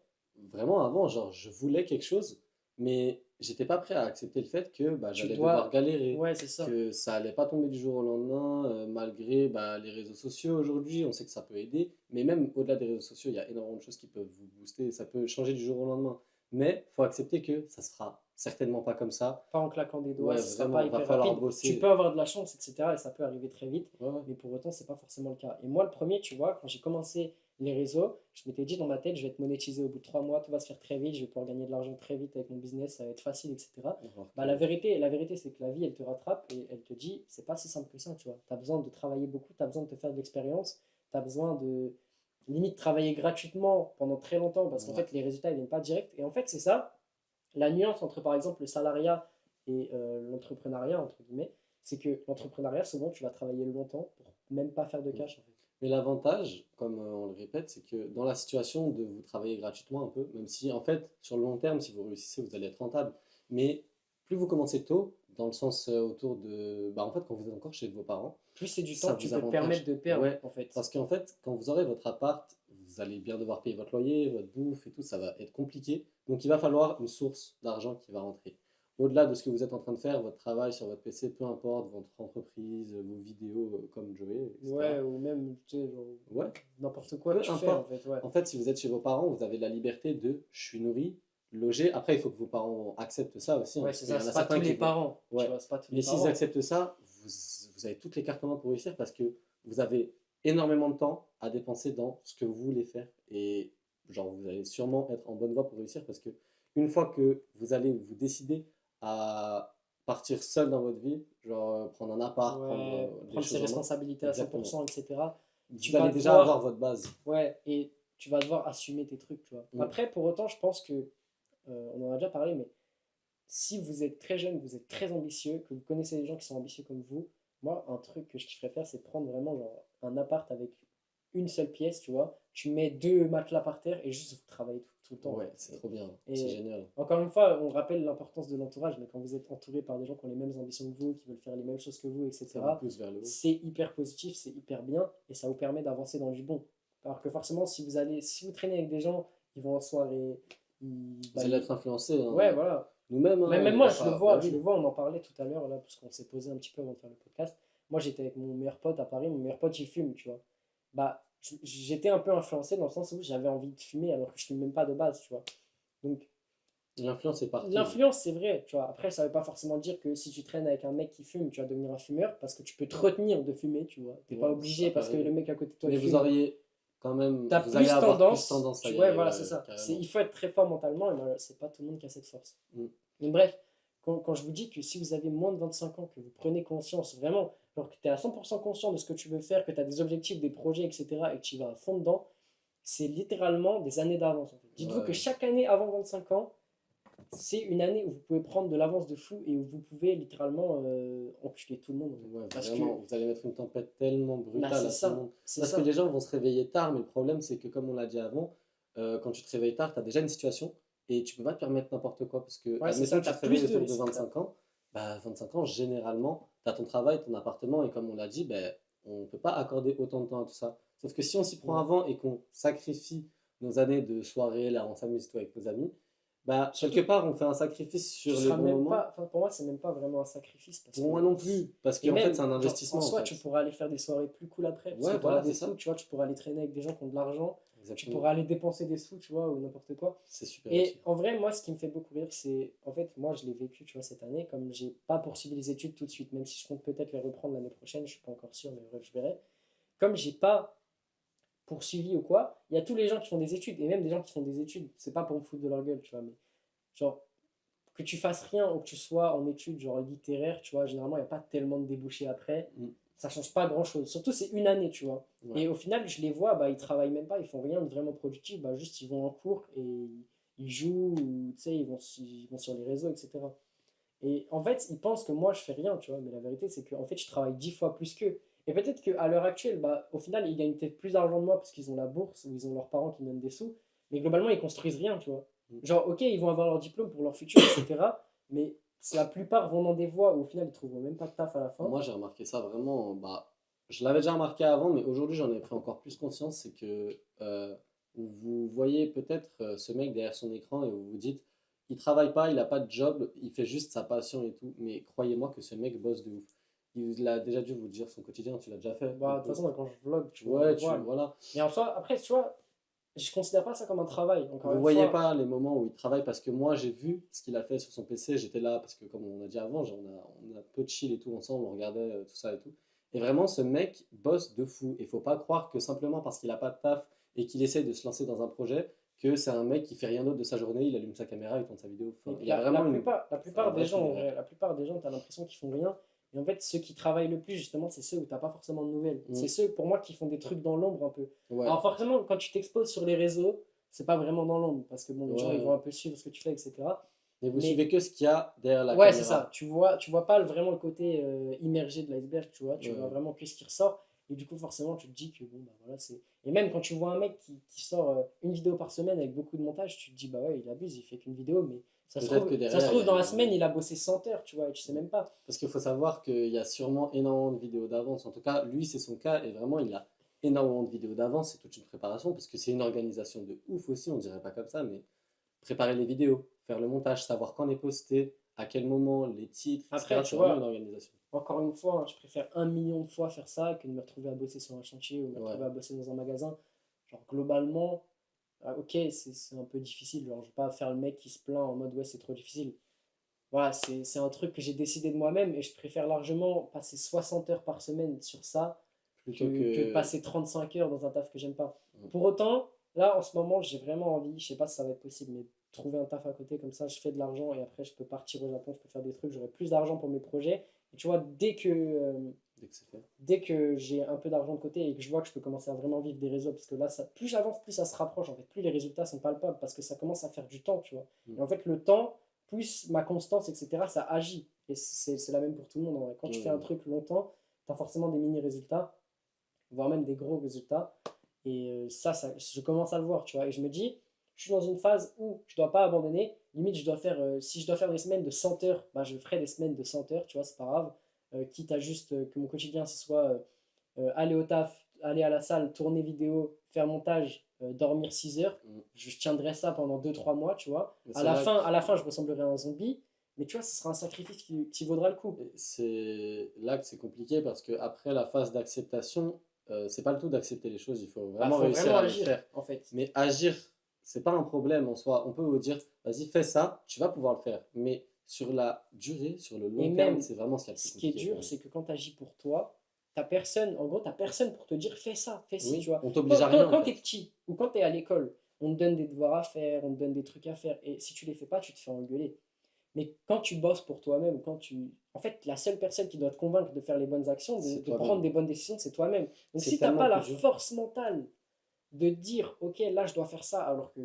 vraiment avant, genre, je voulais quelque chose, mais j'étais pas prêt à accepter le fait que bah, Tu j'allais devoir dois. galérer, Ouais, c'est ça. que ça allait pas tomber du jour au lendemain, malgré bah, les réseaux sociaux aujourd'hui. On sait que ça peut aider, mais même au-delà des réseaux sociaux, il y a énormément de choses qui peuvent vous booster. Ça peut changer du jour au lendemain. Mais faut accepter que ça se fera certainement pas comme ça. Pas en claquant des doigts, Ouais, ce sera pas vraiment, va hyper falloir rapide. Tu bosser. peux avoir de la chance, etc. Et ça peut arriver très vite, Ouais, ouais. mais pour autant, c'est pas forcément le cas. Et moi, le premier, tu vois, quand j'ai commencé les réseaux, je m'étais dit dans ma tête, je vais être monétisé au bout de 3 mois, tout va se faire très vite, je vais pouvoir gagner de l'argent très vite avec mon business, ça va être facile, etc. Alors Bah, la vérité, c'est que la vie, elle te rattrape et elle te dit, c'est pas si simple que ça, tu vois. Tu as besoin de travailler beaucoup, tu as besoin de te faire de l'expérience, tu as besoin de limite travailler gratuitement pendant très longtemps parce qu'en ouais. fait, les résultats, ils viennent pas direct. Et en fait, c'est ça la nuance entre par exemple le salariat et l'entrepreneuriat, entre guillemets, c'est que l'entrepreneuriat, souvent, tu vas travailler longtemps pour même pas faire de cash, en fait. Mais l'avantage, comme on le répète, c'est que dans la situation de vous travailler gratuitement un peu, même si en fait, sur le long terme, si vous réussissez, vous allez être rentable. Mais plus vous commencez tôt, dans le sens autour de. Bah, en fait, quand vous êtes encore chez vos parents, Plus c'est du temps ça que tu vous peux te permettre avantage. de perdre, Ouais, en fait. parce qu'en fait, quand vous aurez votre appart, vous allez bien devoir payer votre loyer, votre bouffe et tout, ça va être compliqué. Donc il va falloir une source d'argent qui va rentrer. Au-delà de ce que vous êtes en train de faire, votre travail sur votre PC, peu importe, votre entreprise, vos vidéos comme Joey, Ouais, etc. ou même, tu sais, genre, Ouais, n'importe quoi que peu tu fais, en importe. fait, ouais. En fait, si vous êtes chez vos parents, vous avez la liberté de je suis nourri, logé. Après, il faut que vos parents acceptent ça aussi, hein, Ouais, parce c'est qu'il y ça, en a c'est pas tous certains qui les vont. parents, tu Ouais. vois, c'est pas tous les Mais s'ils parents. acceptent ça, vous avez toutes les cartes en main pour réussir parce que vous avez énormément de temps à dépenser dans ce que vous voulez faire. Et genre, vous allez sûrement être en bonne voie pour réussir parce que une fois que vous allez vous décider à partir seul dans votre vie, genre prendre un appart, prendre Ouais, des prendre ses choses en main, responsabilités à exactement. 100%, etc. Tu Vous vas allez déjà avoir devoir, votre base. ouais, et tu vas devoir assumer tes trucs, tu vois. Mm. Après, pour autant, je pense que, on en a déjà parlé, mais si vous êtes très jeune, vous êtes très ambitieux, que vous connaissez des gens qui sont ambitieux comme vous, moi, un truc que je kifferais faire, c'est prendre vraiment genre, un appart avec une seule pièce, tu vois. Tu mets 2 matelas par terre et juste vous travaillez tout le temps, en Ouais, fait. c'est trop bien, c'est Et génial. encore une fois, on rappelle l'importance de l'entourage, mais quand vous êtes entouré par des gens qui ont les mêmes ambitions que vous, qui veulent faire les mêmes choses que vous, Ça vous etc., pousse vers le haut. c'est hyper positif, c'est hyper bien et ça vous permet d'avancer dans du bon. Alors que forcément, si vous traînez avec des gens, ils vont en soirée, Vous allez être influencé, ouais, hein. voilà. Nous-mêmes, hein, Même on moi, va pas. Bah je le oui. vois, on en parlait tout à l'heure, là, parce qu'on s'est posé un petit peu avant de faire le podcast. Moi, j'étais avec mon meilleur pote à Paris, mon meilleur pote, il fume, tu vois. Bah, j'étais un peu influencé dans le sens où j'avais envie de fumer alors que je fume même pas de base, tu vois. Donc, L'influence est partout. l'influence, c'est vrai, tu vois. Après, ça veut pas forcément dire que si tu traînes avec un mec qui fume, tu vas devenir un fumeur, parce que tu peux te retenir de fumer, tu vois. T'es pas Ouais, ça obligé peut parce que le arriver. mec à côté de toi, il Mais vous fume. auriez quand même. T'as Vous allez plus avoir plus tendance, tendance à y ouais, aller, voilà, ouais, c'est ouais, ça. carrément. Il faut être très fort mentalement, et ben, c'est pas tout le monde qui a cette force. Mm. Mais bref, quand je vous dis que si vous avez moins de 25 ans, que vous prenez conscience vraiment, alors que tu es à 100% conscient de ce que tu veux faire, que tu as des objectifs, des projets, etc., et que tu y vas à fond dedans, c'est littéralement des années d'avance, en fait. Dites-vous que Ouais, chaque année avant 25 ans, c'est une année où vous pouvez prendre de l'avance de fou et où vous pouvez littéralement enculer tout le monde, en fait. ouais, Parce que, vraiment. Vous allez mettre une tempête tellement bah, brutale c'est à tout le ça, monde. c'est Parce que ça. les gens vont se réveiller tard, mais le problème, c'est que comme on l'a dit avant, quand tu te réveilles tard, tu as déjà une situation. et tu peux pas te permettre n'importe quoi. Parce que, Ouais, c'est admettons ça, que tu t'as te réveilles plus autour de. de C'est clair. 25 ans, bah 25 ans, généralement, tu as ton travail, ton appartement, et comme on l'a dit, ben, on ne peut pas accorder autant de temps à tout ça. Sauf que si on s'y prend Ouais. avant et qu'on sacrifie nos années de soirée, là, on s'amuse tout avec nos amis, bah, quelque Surtout, part, on fait un sacrifice tu sur les seras bons même moments. pas. Enfin, pour moi, c'est même pas vraiment un sacrifice parce Pour que. moi non plus, parce Et qu'en fait, même, c'est un genre, en investissement, en soi, tu fait. pourras aller faire des soirées plus cool après parce que Ouais, tu auras voilà, des c'est sous, ça. tu vois, tu pourras aller traîner avec des gens qui ont de l'argent, tu Exactement. pourras aller dépenser des sous, tu vois, ou n'importe quoi. C'est super Et utile. en vrai, moi, ce qui me fait beaucoup rire, c'est, en fait, moi, je l'ai vécu, tu vois, cette année, comme j'ai pas poursuivi les études tout de suite, même si je compte peut-être les reprendre l'année prochaine, je suis pas encore sûr, mais bref, je verrai. Comme j'ai pas poursuivi ou quoi, il y a tous les gens qui font des études, et même des gens qui font des études, c'est pas pour me foutre de leur gueule, tu vois, mais genre, que tu fasses rien ou que tu sois en études genre littéraires, tu vois, généralement, il n'y a pas tellement de débouchés après. Mm. Ça change pas grand-chose. Surtout, c'est une année, tu vois. Ouais. Et au final, je les vois, bah, ils travaillent même pas, ils font rien de vraiment productif. Bah, juste, ils vont en cours et ils jouent, ou, tu sais, ils vont sur les réseaux, etc. Et en fait, ils pensent que moi, je fais rien, tu vois. Mais la vérité, c'est qu'en fait, je travaille 10 fois plus qu'eux. Et peut-être qu'à l'heure actuelle, bah, au final, ils gagnent peut-être plus d'argent que moi parce qu'ils ont la bourse ou ils ont leurs parents qui donnent des sous. Mais globalement, ils construisent rien, tu vois. Mm. Genre, ok, ils vont avoir leur diplôme pour leur futur, etc. Mais la plupart vont dans des voies où au final, ils trouveront même pas de taf à la fin. Moi, j'ai remarqué ça vraiment. Bah, je l'avais déjà remarqué avant, mais aujourd'hui, j'en ai pris encore plus conscience. C'est que vous voyez peut-être ce mec derrière son écran et vous vous dites, il travaille pas, il a pas de job, il fait juste sa passion et tout. Mais croyez-moi que ce mec bosse de ouf. Il a déjà dû vous dire son quotidien, tu l'as déjà fait, Bah, un de toute peu. façon, moi, quand je vlog, tu vois, on le Ouais, voit. voilà. Mais en soi, après, tu vois, je considère pas ça comme un travail. Encore Vous une voyez fois, pas les moments où il travaille parce que moi j'ai vu ce qu'il a fait sur son PC, j'étais là parce que comme on a dit avant, on a peu de chill et tout ensemble, on regardait tout ça et tout. Et vraiment ce mec bosse de fou. Il faut pas croire que simplement parce qu'il a pas de taf et qu'il essaye de se lancer dans un projet, que c'est un mec qui fait rien d'autre de sa journée, il allume sa caméra, il tourne sa vidéo. et Enfin, puis il y a vraiment la un plupart des vrai gens, truc en derrière. vrai, la plupart des gens, tu as l'impression qu'ils font rien. Et en fait, ceux qui travaillent le plus, justement, c'est ceux où t'as pas forcément de nouvelles. Mm. C'est ceux, pour moi, qui font des trucs dans l'ombre un peu. Ouais, Alors forcément, quand tu t'exposes sur les réseaux, c'est pas vraiment dans l'ombre, parce que bon, les gens, ils vont ouais. un peu suivre ce que tu fais, etc. Mais vous Mais suivez que ce qu'il y a derrière la ouais, c'est ça. caméra. Tu vois pas vraiment le côté immergé de l'iceberg, tu vois. Tu vois Ouais. vraiment que ce qui ressort. Et du coup, forcément, tu te dis que bon, bah voilà, c'est. Et même quand tu vois un mec qui sort une vidéo par semaine avec beaucoup de montage, tu te dis, bah ouais, il abuse, il fait qu'une vidéo, mais Peut-être que ça se derrière il y trouve a dans la une semaine, vidéo. il a bossé 100 heures, tu vois, et tu sais même pas. Parce qu'il faut savoir qu'il y a sûrement énormément de vidéos d'avance. En tout cas, lui, c'est son cas. Et vraiment, il a énormément de vidéos d'avance. C'est toute une préparation. Parce que c'est une organisation de ouf aussi. On dirait pas comme ça. Mais préparer les vidéos, faire le montage, savoir quand les poster, à quel moment, les titres, Après, etc. tu C'est vraiment une vois, organisation. encore une fois, hein, je préfère 1 million de fois faire ça que de me retrouver à bosser sur un chantier ou me retrouver Ouais. à bosser dans un magasin. Genre, globalement, ok, c'est un peu difficile. Genre, je vais pas faire le mec qui se plaint en mode ouais, c'est trop difficile. Voilà, c'est un truc que j'ai décidé de moi-même et je préfère largement passer 60 heures par semaine sur ça Plutôt que de que. passer 35 heures dans un taf que j'aime pas. Pour autant, là, en ce moment, j'ai vraiment envie, je sais pas si ça va être possible, mais trouver un taf à côté, comme ça, je fais de l'argent et après, je peux partir au Japon, je peux faire des trucs, j'aurai plus d'argent pour mes projets. Et tu vois, Dès que c'est fait. dès que j'ai un peu d'argent de côté et que je vois que je peux commencer à vraiment vivre des réseaux, parce que là, plus j'avance, plus ça se rapproche, en fait, plus les résultats sont palpables, parce que ça commence à faire du temps, tu vois. Mm. Et en fait, le temps, plus ma constance, etc., ça agit. Et c'est la même pour tout le monde, en vrai. Quand tu fais un Mm. truc longtemps, tu as forcément des mini-résultats, voire même des gros résultats. Et ça, je commence à le voir, tu vois. Et je me dis, je suis dans une phase où je dois pas abandonner. Limite, si je dois faire des semaines de 100 heures, bah, je ferai des semaines de 100 heures, tu vois, c'est pas grave. Quitte à juste que mon quotidien, ce soit aller au taf, aller à la salle, tourner vidéo, faire montage, dormir 6 heures. Mm. Je tiendrai ça pendant 2 3 mois, tu vois. Mais c'est là que À la fin, je ressemblerai à un zombie. Mais tu vois, ce sera un sacrifice qui vaudra le coup. c'est compliqué parce que après la phase d'acceptation, c'est pas le tout d'accepter les choses. Il faut Bah, vraiment faut réussir vraiment à les agir, faire. en fait. Mais agir, c'est pas un problème en soi. On peut vous dire, vas-y, fais ça, tu vas pouvoir le faire. Mais sur la durée, sur le Et long terme, même, c'est vraiment ce qu'il y a de plus ce qui est compliqué pour dur, moi. c'est que quand tu agis pour toi, t'as personne, en gros, t'as personne pour te dire fais ça, fais ci, tu Oui, vois. on t'oblige à rien en Quand t'es fait. petit ou quand t'es à l'école, on te donne des devoirs à faire, on te donne des trucs à faire, et si tu les fais pas, tu te fais engueuler. Mais quand tu bosses pour toi-même, quand tu. En fait, la seule personne qui doit te convaincre de faire les bonnes actions, C'est de prendre toi-même. des bonnes décisions, c'est toi-même. Donc C'est si t'as tellement pas plus la dur. force mentale de dire, ok, là je dois faire ça, alors que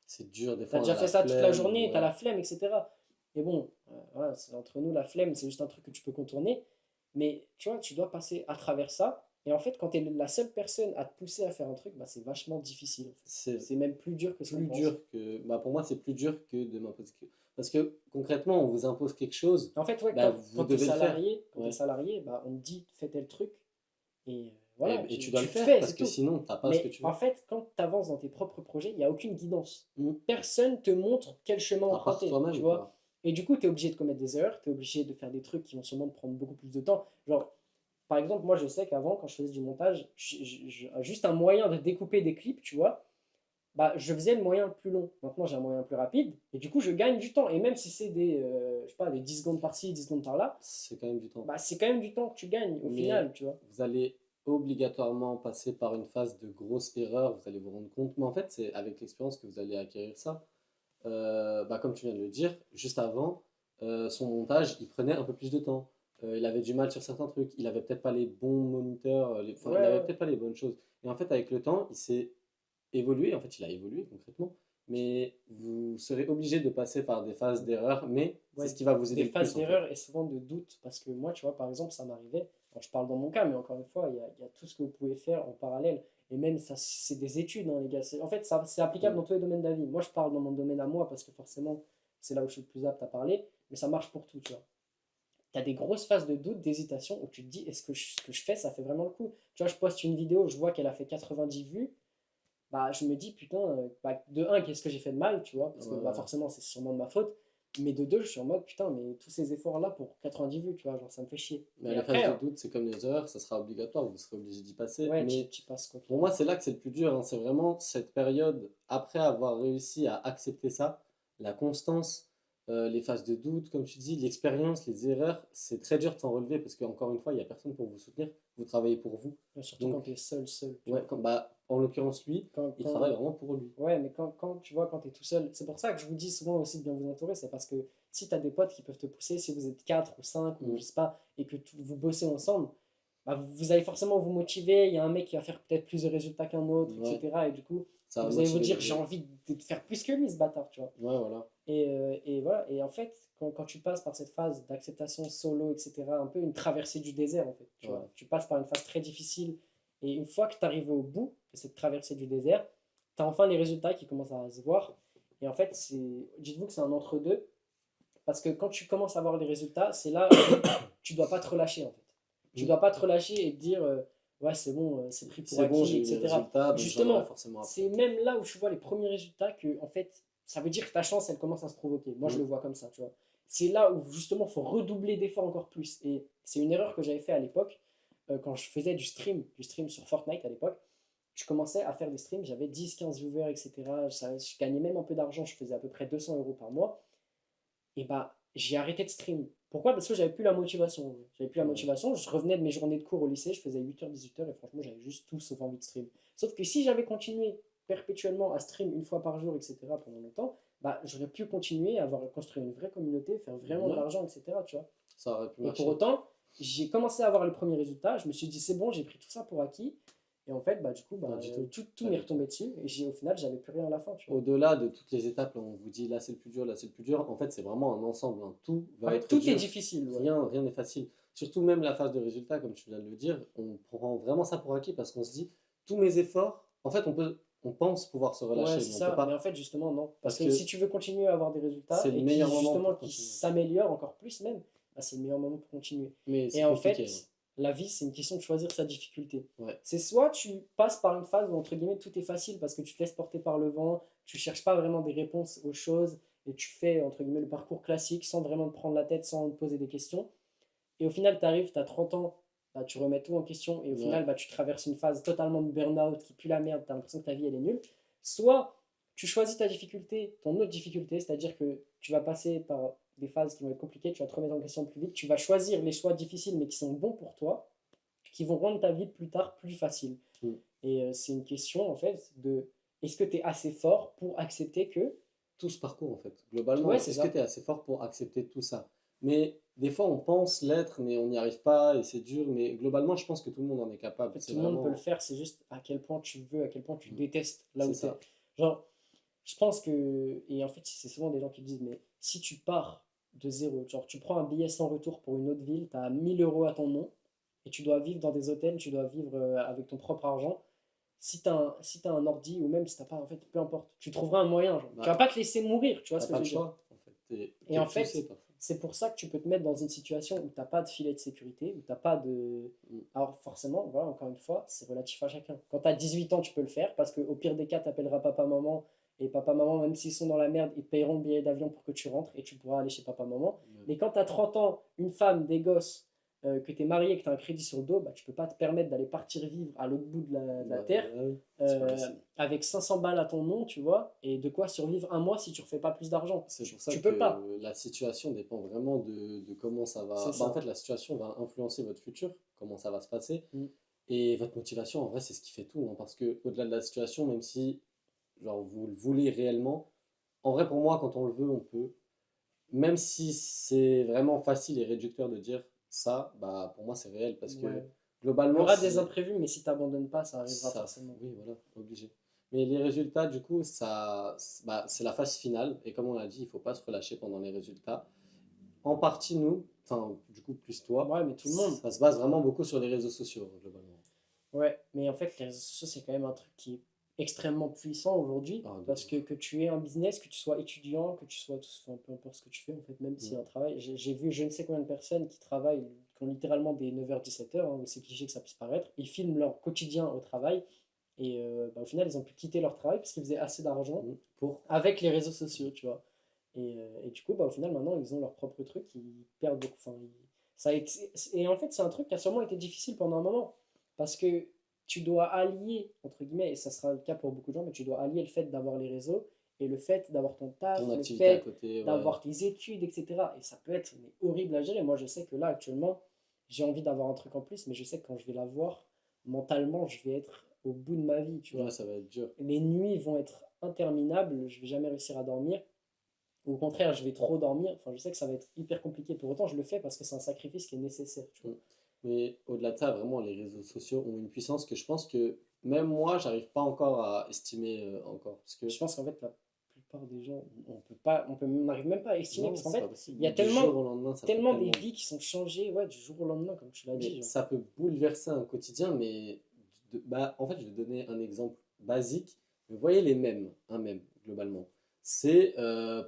C'est dur, des t'as fois on déjà a fait la ça toute la flemme. journée, t'as Ouais. la flemme, etc. Et bon, voilà, entre nous, la flemme, c'est juste un truc que tu peux contourner. Mais tu vois, tu dois passer à travers ça. Et en fait, quand tu es la seule personne à te pousser à faire un truc, bah, c'est vachement difficile, en fait. C'est C'est même plus dur que ce qu'on plus pense. dur que. Bah, pour moi, c'est plus dur que de m'imposer. Parce que concrètement, on vous impose quelque chose, En fait, ouais, bah, quand vous tu es devez le faire. salarié, Ouais. bah, on te dit fais tel truc, et voilà, Et tu dois tu le le faire fais, parce c'est que tout. sinon, t'as pas ce que Mais tu en veux. fait, quand tu avances dans tes propres projets, il n'y a aucune guidance. Mm. Personne te montre quel chemin À part emprunter, tu toi-même, vois. quoi. Et du coup, tu es obligé de commettre des erreurs, tu es obligé de faire des trucs qui vont sûrement te prendre beaucoup plus de temps. Genre, par exemple, moi, je sais qu'avant, quand je faisais du montage, juste un moyen de découper des clips, tu vois, bah, je faisais le moyen le plus long. Maintenant, j'ai un moyen plus rapide, et du coup, je gagne du temps. Et même si c'est je sais pas, des 10 secondes par-ci, 10 secondes par-là, C'est quand même du temps. bah, c'est quand même du temps que tu gagnes au Mais final, tu vois. vous allez obligatoirement passer par une phase de grosse erreur, vous allez vous rendre compte. Mais en fait, c'est avec l'expérience que vous allez acquérir ça. Bah, comme tu viens de le dire, juste avant, son montage, il prenait un peu plus de temps. Il avait du mal sur certains trucs. Il avait peut-être pas les bons moniteurs, enfin, Ouais, il avait ouais, peut-être pas les bonnes choses. Et en fait, avec le temps, il s'est évolué. En fait, il a évolué concrètement. Mais vous serez obligé de passer par des phases d'erreur. Mais c'est ouais, ce qui va vous aider des le phases plus, en fait. d'erreur et souvent de doute. Parce que moi, tu vois, par exemple, ça m'arrivait. Alors, je parle dans mon cas, mais encore une fois, il y a tout ce que vous pouvez faire en parallèle. Et même, ça, c'est des études, hein, les gars. En fait, ça, c'est applicable Mm. dans tous les domaines de la vie. Moi, je parle dans mon domaine à moi parce que forcément, c'est là où je suis le plus apte à parler. Mais ça marche pour tout, tu vois. Tu as des grosses phases de doute, d'hésitation où tu te dis, est-ce que ce que je fais, ça fait vraiment le coup? Tu vois, je poste une vidéo, je vois qu'elle a fait 90 vues. Bah, je me dis, putain, bah, de un, qu'est-ce que j'ai fait de mal, tu vois, parce que Ouais, bah, ouais. forcément, c'est sûrement de ma faute. Mais de deux, je suis en mode, putain, mais tous ces efforts-là pour 90 vues, tu vois, genre, ça me fait chier. Mais Et les après, phases de doute, c'est comme les heures, ça sera obligatoire, vous serez obligé d'y passer. ouais, Mais tu passes quoi qu'il pour moi, arrive. c'est là que c'est le plus dur, hein. C'est vraiment cette période, après avoir réussi à accepter ça, la constance, les phases de doute, comme tu dis, l'expérience, les erreurs, c'est très dur de s'en relever parce qu'encore une fois, il n'y a personne pour vous soutenir, vous travaillez pour vous. Mais surtout quand tu es Donc, seul, tu ouais, vois. bah, en l'occurrence, lui, Quand, il quand, travaille vraiment pour lui. ouais, mais tu vois, quand tu es tout seul, c'est pour ça que je vous dis souvent aussi de bien vous entourer, c'est parce que si tu as des potes qui peuvent te pousser, si vous êtes 4 ou 5 ou Mm. je sais pas, et que vous bossez ensemble, bah, vous allez forcément vous motiver. Il y a un mec qui va faire peut-être plus de résultats qu'un autre, Ouais, etc. Et du coup, ça va vous allez vous motiver dire, les j'ai autres. envie de faire plus que lui, ce bâtard, tu vois. Ouais, voilà. Et voilà. Et en fait, quand tu passes par cette phase d'acceptation solo, etc., un peu une traversée du désert, en fait, tu vois. Ouais. Tu passes par une phase très difficile. Et une fois que tu arrives au bout de cette traversée du désert, tu as enfin les résultats qui commencent à se voir. Et en fait, dites-vous que c'est un entre-deux. Parce que quand tu commences à voir les résultats, c'est là où tu dois pas te relâcher, en fait. Tu Mm. dois pas te relâcher et te dire, ouais, c'est bon, c'est pris pour C'est bon, acquis, j'ai eu les etc. résultats, donc j'en aurai Justement, forcément après. c'est même là où tu vois les premiers résultats que, en fait, ça veut dire que ta chance, elle commence à se provoquer. Moi, je Mm. le vois comme ça, tu vois. C'est là où, justement, il faut redoubler d'efforts encore plus. Et c'est une erreur que j'avais fait à l'époque, quand je faisais du stream sur Fortnite à l'époque. Je commençais à faire des streams, j'avais 10, 15 viewers, etc. Je gagnais même un peu d'argent, je faisais à peu près 200 € par mois. Et bah, j'ai arrêté de stream. Pourquoi? Parce que j'avais plus la motivation. J'avais plus la Ouais. motivation. Je revenais de mes journées de cours au lycée, je faisais 8h, 18h et franchement, j'avais juste tout sauf envie de stream. Sauf que si j'avais continué perpétuellement à stream une fois par jour, etc., pendant longtemps, bah, j'aurais pu continuer à avoir construit une vraie communauté, faire vraiment de Ouais, l'argent, etc., tu vois. ça aurait pu Et pour marcher. autant, j'ai commencé à avoir les premiers résultats. Je me suis dit, c'est bon, j'ai pris tout ça pour acquis. Et en fait, bah, du coup, bah, Pas du tout. tout Pas m'est du tout. retombé dessus. Et au final, j'avais plus rien à la fin, tu vois. Au-delà de toutes les étapes, là, on vous dit là c'est le plus dur, là c'est le plus dur. En fait, c'est vraiment un ensemble, hein. Tout En va fait, être tout est dur. difficile, ouais. Rien n'est facile. Surtout même la phase de résultat, comme tu viens de le dire, on prend vraiment ça pour acquis parce qu'on se dit tous mes efforts. En fait, on pense pouvoir se Ouais, relâcher, c'est mais on peut ça. Mais en pas fait, justement, non. Parce parce que si que tu veux continuer à avoir des résultats c'est le et qui, meilleur moment justement, pour qui continuer. s'améliorent encore plus même, bah, c'est le meilleur moment pour continuer. Mais Et c'est en compliqué, hein. fait, la vie, c'est une question de choisir sa difficulté. Ouais. C'est soit tu passes par une phase où, entre guillemets, tout est facile parce que tu te laisses porter par le vent, tu cherches pas vraiment des réponses aux choses et tu fais, entre guillemets, le parcours classique sans vraiment te prendre la tête, sans te poser des questions. Et au final, tu arrives, tu as 30 ans, bah, tu remets tout en question et au Ouais. final, bah, tu traverses une phase totalement de burn-out qui pue la merde, tu as l'impression que ta vie, elle est nulle. Soit tu choisis ta difficulté, ton autre difficulté, c'est-à-dire que tu vas passer par des phases qui vont être compliquées, tu vas te remettre en question plus vite, tu vas choisir les choix difficiles mais qui sont bons pour toi, qui vont rendre ta vie plus tard plus facile. Mm. Et c'est une question en fait de est-ce que tu es assez fort pour accepter que. Tout ce parcours en fait. Ouais, Globalement, c'est est-ce que ça. tu es assez fort pour accepter tout ça? Mais des fois, on pense l'être, mais on n'y arrive pas et c'est dur. Mais globalement, je pense que tout le monde en est En capable. fait, C'est tout le monde peut le vraiment. faire, c'est juste à quel point tu veux, à quel point tu Mm. détestes là C'est où tu es. ça. Genre, je pense que. Et en fait, c'est souvent des gens qui disent, mais si tu pars de zéro, genre tu prends un billet sans retour pour une autre ville, tu as 1000 € à ton nom, et tu dois vivre dans des hôtels, tu dois vivre avec ton propre argent, si t'as un ordi ou même si t'as pas, en fait, peu importe, tu trouveras un moyen. Genre. Tu vas Bah, pas te laisser mourir, tu vois t'as ce que pas je le veux dire. choix, en fait. Et T'es en fait, poussé parfois. c'est pour ça que tu peux te mettre dans une situation où t'as pas de filet de sécurité, où t'as pas de... Mm. Alors forcément, voilà, encore une fois, c'est relatif à chacun. Quand t'as 18 ans, tu peux le faire, parce qu'au pire des cas, t'appelleras papa-maman, et papa-maman, même s'ils sont dans la merde, ils te paieront le billet d'avion pour que tu rentres, et tu pourras aller chez papa-maman. Ouais. Mais quand t'as 30 ans, une femme, des gosses, que t'es marié, que t'as un crédit sur le dos, bah, tu peux pas te permettre d'aller partir vivre à l'autre bout de la Bah, terre oui, c'est pas euh, possible. avec 500 balles à ton nom, tu vois, et de quoi survivre un mois si tu refais pas plus d'argent. C'est Tu, pour ça tu peux pas. que la situation dépend vraiment de comment ça C'est va. Bah, en ça. fait, la situation va influencer votre futur, comment ça va se passer. Mm. Et votre motivation, en vrai, c'est ce qui fait tout, hein, parce que au-delà de la situation, même si genre, vous le voulez réellement, en vrai, pour moi, quand on le veut, on peut. Même si c'est vraiment facile et réducteur de dire ça, bah, pour moi, c'est réel, parce que Ouais. Il y globalement, aura des si imprévus, mais si t'abandonnes pas, ça arrivera ça, forcément. oui, voilà, obligé. Mais les résultats, du coup, bah, c'est la phase finale, et comme on l'a dit, il faut pas se relâcher pendant les résultats. En partie, nous, enfin, du coup, plus toi, Ouais, mais tout le monde. ça se base vraiment beaucoup sur les réseaux sociaux, globalement. Ouais, mais en fait, les réseaux sociaux, c'est quand même un truc qui est extrêmement puissant aujourd'hui, Ah, de parce ouf. que tu aies un business, que tu sois étudiant, que tu sois, enfin, peu importe ce que tu fais, en fait, même si Mm. un travail, j'ai vu je ne sais combien de personnes qui travaillent, qui ont littéralement des 9h-17h, hein, c'est cliché que ça puisse paraître, ils filment leur quotidien au travail, et bah, au final, ils ont pu quitter leur travail parce qu'ils faisaient assez d'argent Mm. Pour. avec les réseaux sociaux, tu vois. Et du coup, bah, au final, maintenant, ils ont leur propre truc, ils perdent beaucoup. Enfin, et en fait, c'est un truc qui a sûrement été difficile pendant un moment. Parce que tu dois allier, entre guillemets, et ça sera le cas pour beaucoup de gens, mais tu dois allier le fait d'avoir les réseaux et le fait d'avoir ton Ton taf, le activité à fait côté, ouais. d'avoir tes études, etc. Et ça peut être mais, horrible à gérer. Moi, je sais que là, actuellement, j'ai envie d'avoir un truc en plus, mais je sais que quand je vais l'avoir, mentalement, je vais être au bout de ma vie, tu Ouais, vois. ça va être dur. Les nuits vont être interminables, je vais jamais réussir à dormir. Ou au contraire, je vais trop dormir. Enfin, je sais que ça va être hyper compliqué. Pour autant, je le fais parce que c'est un sacrifice qui est nécessaire, tu Mm. vois. Mais au-delà de ça, vraiment, les réseaux sociaux ont une puissance que je pense que même moi, j'arrive pas encore à estimer encore. Parce que, Je pense qu'en fait, la plupart des gens, on peut pas, on n'arrive même pas à estimer non, parce qu'en c'est pas fait, possible. il y a Du jour au lendemain, ça peut tellement des tellement. vies qui sont changées, ouais, du jour au lendemain, comme tu l'as Mais dit, genre. ça peut bouleverser un quotidien, mais bah, en fait, je vais donner un exemple basique. Vous voyez les mèmes, un mème, globalement. C'est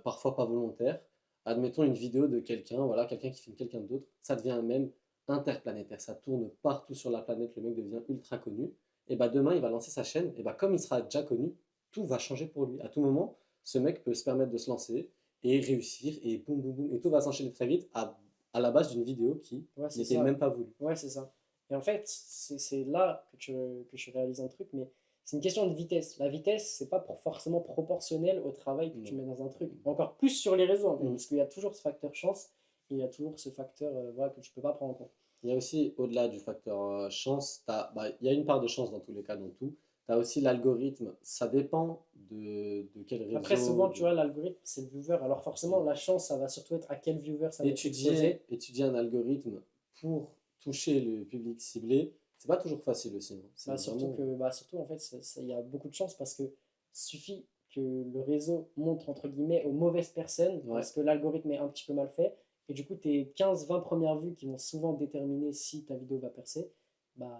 parfois pas volontaire. Admettons une vidéo de quelqu'un, voilà, quelqu'un qui filme quelqu'un d'autre, ça devient un mème interplanétaire. Ça tourne partout sur la planète, le mec devient ultra connu. Et bah demain, il va lancer sa chaîne, et bah comme il sera déjà connu, tout va changer pour lui. À tout moment, ce mec peut se permettre de se lancer et réussir, et boum, boum, boum, et tout va s'enchaîner très vite à la base d'une vidéo qui Ouais, c'est n'était ça. même pas voulue. Ouais, c'est ça. Et en fait, c'est là que tu réalises un truc, mais c'est une question de vitesse. La vitesse, c'est pas forcément proportionnel au travail que tu Non. mets dans un truc. Encore plus sur les réseaux, en fait, Mm. parce qu'il y a toujours ce facteur chance et il y a toujours ce facteur voilà, que tu peux pas prendre en compte. Il y a aussi, au-delà du facteur chance, bah, il y a une part de chance dans tous les cas, dans tout. Tu as aussi l'algorithme. Ça dépend de quel Après, réseau. souvent, tu vois, l'algorithme, c'est le viewer. Alors forcément, Mm. la chance, ça va surtout être à quel viewer ça va être Étudier, exposé. étudier un algorithme pour toucher le public ciblé, c'est pas toujours facile aussi, hein. C'est Bah, surtout vraiment. que, bah, surtout, en fait, il y a beaucoup de chance parce que suffit que le réseau montre, entre guillemets, aux mauvaises personnes Ouais. parce que l'algorithme est un petit peu mal fait. Et du coup, tes 15-20 premières vues qui vont souvent déterminer si ta vidéo va percer, bah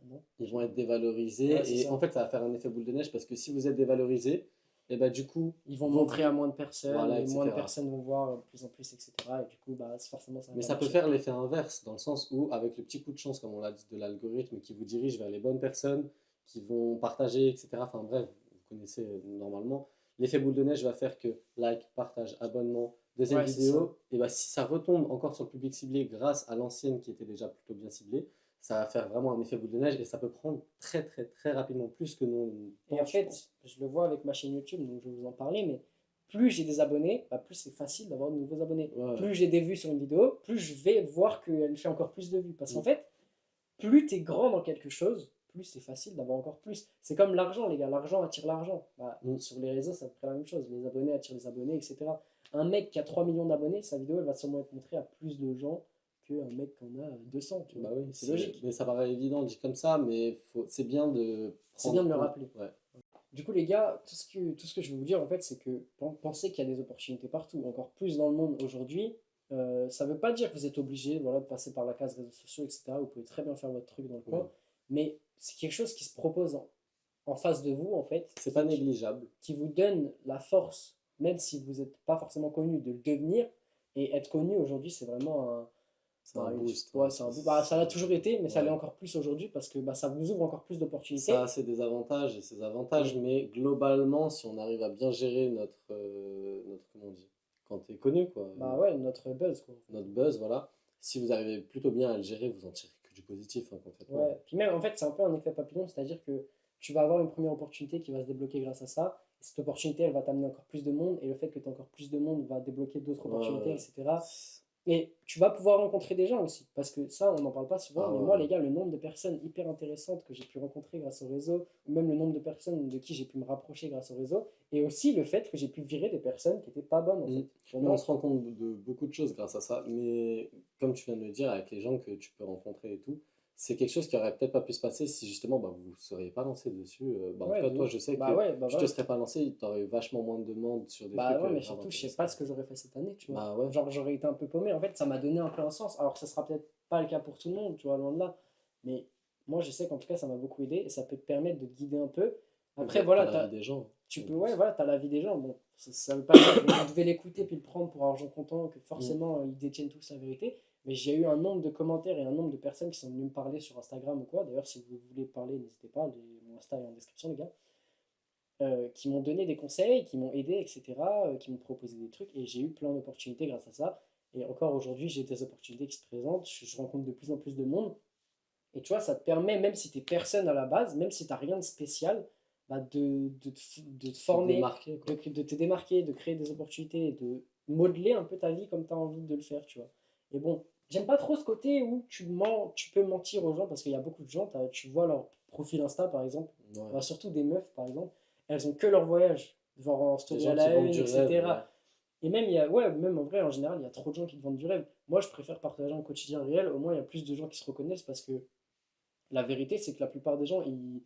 non. Ils vont être Ouais, c'est dévalorisés. Et en ça. fait, ça va faire un effet boule de neige parce que si vous êtes dévalorisé, et bah, du coup, Ils vont vos montrer à vues, moins de personnes voilà, et moins de etc. personnes vont voir de plus en plus, etc. Et du coup, bah, forcément, ça va Mais pas ça peut marcher. faire l'effet inverse, dans le sens où, avec le petit coup de chance, comme on l'a dit, de l'algorithme qui vous dirige vers les bonnes personnes, qui vont partager, etc. Enfin bref, vous connaissez normalement. L'effet boule de neige va faire que like, partage, abonnement, deuxième Ouais, c'est ça. vidéo, et bah si ça retombe encore sur le public ciblé grâce à l'ancienne qui était déjà plutôt bien ciblée, ça va faire vraiment un effet boule de neige et ça peut prendre très très très rapidement plus que nous on Et en pense, je pense. fait, je le vois avec ma chaîne YouTube, donc je vais vous en parler, mais plus j'ai des abonnés, bah, plus c'est facile d'avoir de nouveaux abonnés. Ouais, ouais. Plus j'ai des vues sur une vidéo, plus je vais voir qu'elle fait encore plus de vues. Parce qu'en Mm. fait, plus tu es grand dans quelque chose, plus c'est facile d'avoir encore plus. C'est comme l'argent, les gars. L'argent attire l'argent. Bah, Mm. sur les réseaux, c'est à peu près la même chose. Les abonnés attirent les abonnés, etc. Un mec qui a 3 millions d'abonnés, sa vidéo, elle va sûrement être montrée à plus de gens qu'un mec qui en a 200. Tu vois. Bah oui, Et c'est logique. mais ça paraît évident dit comme ça, mais c'est bien de C'est prendre bien de le compte. rappeler. Ouais. Du coup, les gars, tout ce que je vais vous dire, en fait, c'est que pensez qu'il y a des opportunités partout, encore plus dans le monde aujourd'hui. Ça veut pas dire que vous êtes obligé, voilà, de passer par la case réseaux sociaux, etc. Vous pouvez très bien faire votre truc dans le Oui. coin, mais c'est quelque chose qui se propose en face de vous, en fait, C'est pas négligeable. qui vous donne la force, même si vous n'êtes pas forcément connu, de le devenir. Et être connu aujourd'hui, c'est vraiment C'est un boost. ouais, c'est un bah, ça l'a toujours été, mais ça l'est Ouais. encore plus aujourd'hui parce que bah, ça vous ouvre encore plus d'opportunités. Ça a ses désavantages et ses avantages, mais globalement, si on arrive à bien gérer comment on dit, quand t'es connu, quoi, Bah ouais, notre buzz, quoi. notre buzz, voilà. Si vous arrivez plutôt bien à le gérer, vous en tirez que du positif, hein, concrètement. Ouais. Puis même, en fait, c'est un peu un effet papillon, c'est-à-dire que tu vas avoir une première opportunité qui va se débloquer grâce à ça. Et cette opportunité, elle va t'amener encore plus de monde, et le fait que tu aies encore plus de monde va débloquer d'autres opportunités, Ouais, etc. Et tu vas pouvoir rencontrer des gens aussi, parce que ça, on n'en parle pas souvent, ah mais moi, ouais. les gars, le nombre de personnes hyper intéressantes que j'ai pu rencontrer grâce au réseau, ou même le nombre de personnes de qui j'ai pu me rapprocher grâce au réseau, et aussi le fait que j'ai pu virer des personnes qui n'étaient pas bonnes, en Mm. fait. Pour Mais on moi, se rend compte de beaucoup de choses grâce à ça. Mais comme tu viens de le dire, avec les gens que tu peux rencontrer et tout, c'est quelque chose qui aurait peut-être pas pu se passer si justement bah, vous ne seriez pas lancé dessus. Bah, en tout ouais, cas, de toi, ouf. je sais Bah que ouais, bah tu te voilà. serais pas lancé, tu aurais eu vachement moins de demandes sur des Bah trucs ouais, mais grave surtout, je sais intéressants. pas ce que j'aurais fait cette année, tu vois. Bah ouais. Genre, j'aurais été un peu paumé. En fait, ça m'a donné un peu un sens. Alors, ça sera peut-être pas le cas pour tout le monde, tu vois, loin de là. Mais moi, je sais qu'en tout cas, ça m'a beaucoup aidé et ça peut te permettre de te guider un peu. Et Après, t'as voilà, la vie des gens, tu en peux, ouais, plus. voilà, t'as la vie des gens. Bon, ça veut pas dire que vous devez l'écouter puis le prendre pour argent comptant, que Mm. forcément, ils détiennent tous la vérité. Mais j'ai eu un nombre de commentaires et un nombre de personnes qui sont venues me parler sur Instagram ou quoi. D'ailleurs, si vous voulez parler, n'hésitez pas. Mon Insta est en description, les gars. Qui m'ont donné des conseils, qui m'ont aidé, etc., qui m'ont proposé des trucs, et j'ai eu plein d'opportunités grâce à ça. Et encore aujourd'hui, j'ai des opportunités qui se présentent, je rencontre de plus en plus de monde, et tu vois, ça te permet, même si tu es personne à la base, même si tu n'as rien de spécial, bah de te Te former, démarquer, quoi. de te démarquer, de créer des opportunités, et de modeler un peu ta vie comme tu as envie de le faire, tu vois. Et bon, j'aime pas trop ce côté où tu mens, tu peux mentir aux gens, parce qu'il y a beaucoup de gens, tu vois leur profil Insta, par exemple, Ouais. bah, surtout des meufs, par exemple, elles ont que leur voyage, genre en Des story à gens qui la vendent une, du rêve, ouais. etc. Et même, il y a, ouais, même en vrai, en général, il y a trop de gens qui te vendent du rêve. Moi, je préfère partager un quotidien réel, au moins il y a plus de gens qui se reconnaissent, parce que la vérité, c'est que la plupart des gens, ils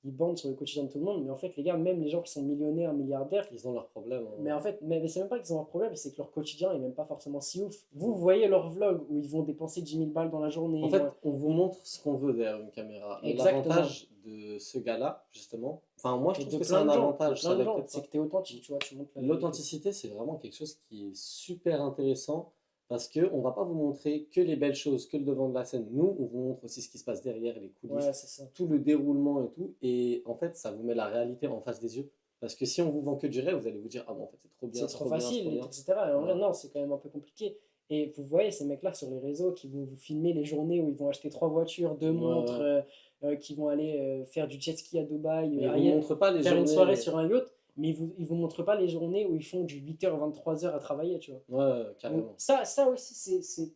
bandent sur le quotidien de tout le monde, mais en fait, les gars, même les gens qui sont millionnaires, milliardaires, Ils ont leurs problèmes, mais hein. en fait, mais c'est même pas qu'ils ont un problème, c'est que leur quotidien est même pas forcément si ouf. Vous voyez leur vlog où ils vont dépenser 10 000 balles dans la journée, En ils fait, vont... on vous montre ce qu'on veut derrière une caméra. Mais Exactement. l'avantage de ce gars-là, justement, enfin, moi, je Et trouve de que c'est plein un de gens, de avantage. Ça plein de l'est gens, peut-être c'est pas. que tu es authentique, tu vois, tu montres la vérité. L'authenticité, c'est vraiment quelque chose qui est super intéressant parce que on va pas vous montrer que les belles choses, que le devant de la scène. Nous, on vous montre aussi ce qui se passe derrière les coulisses, Ouais, c'est ça. tout le déroulement et tout. Et en fait, ça vous met la réalité en face des yeux. Parce que si on vous vend que du rêve, vous allez vous dire, ah bon, en fait, c'est trop bien, C'est c'est trop trop bien, c'est facile, trop bien. etc. Et en vrai, Voilà. non, c'est quand même un peu compliqué. Et vous voyez ces mecs-là sur les réseaux qui vont vous filmer les journées où ils vont acheter 3 voitures, 2 montres, Ouais. qui vont aller faire du jet ski à Dubaï, Mais ils vous montrent pas les faire une soirée journées. sur un yacht, mais ils vous montrent pas les journées où ils font du 8h, 23h à travailler, tu vois. Ouais, Donc carrément. ça aussi, c'est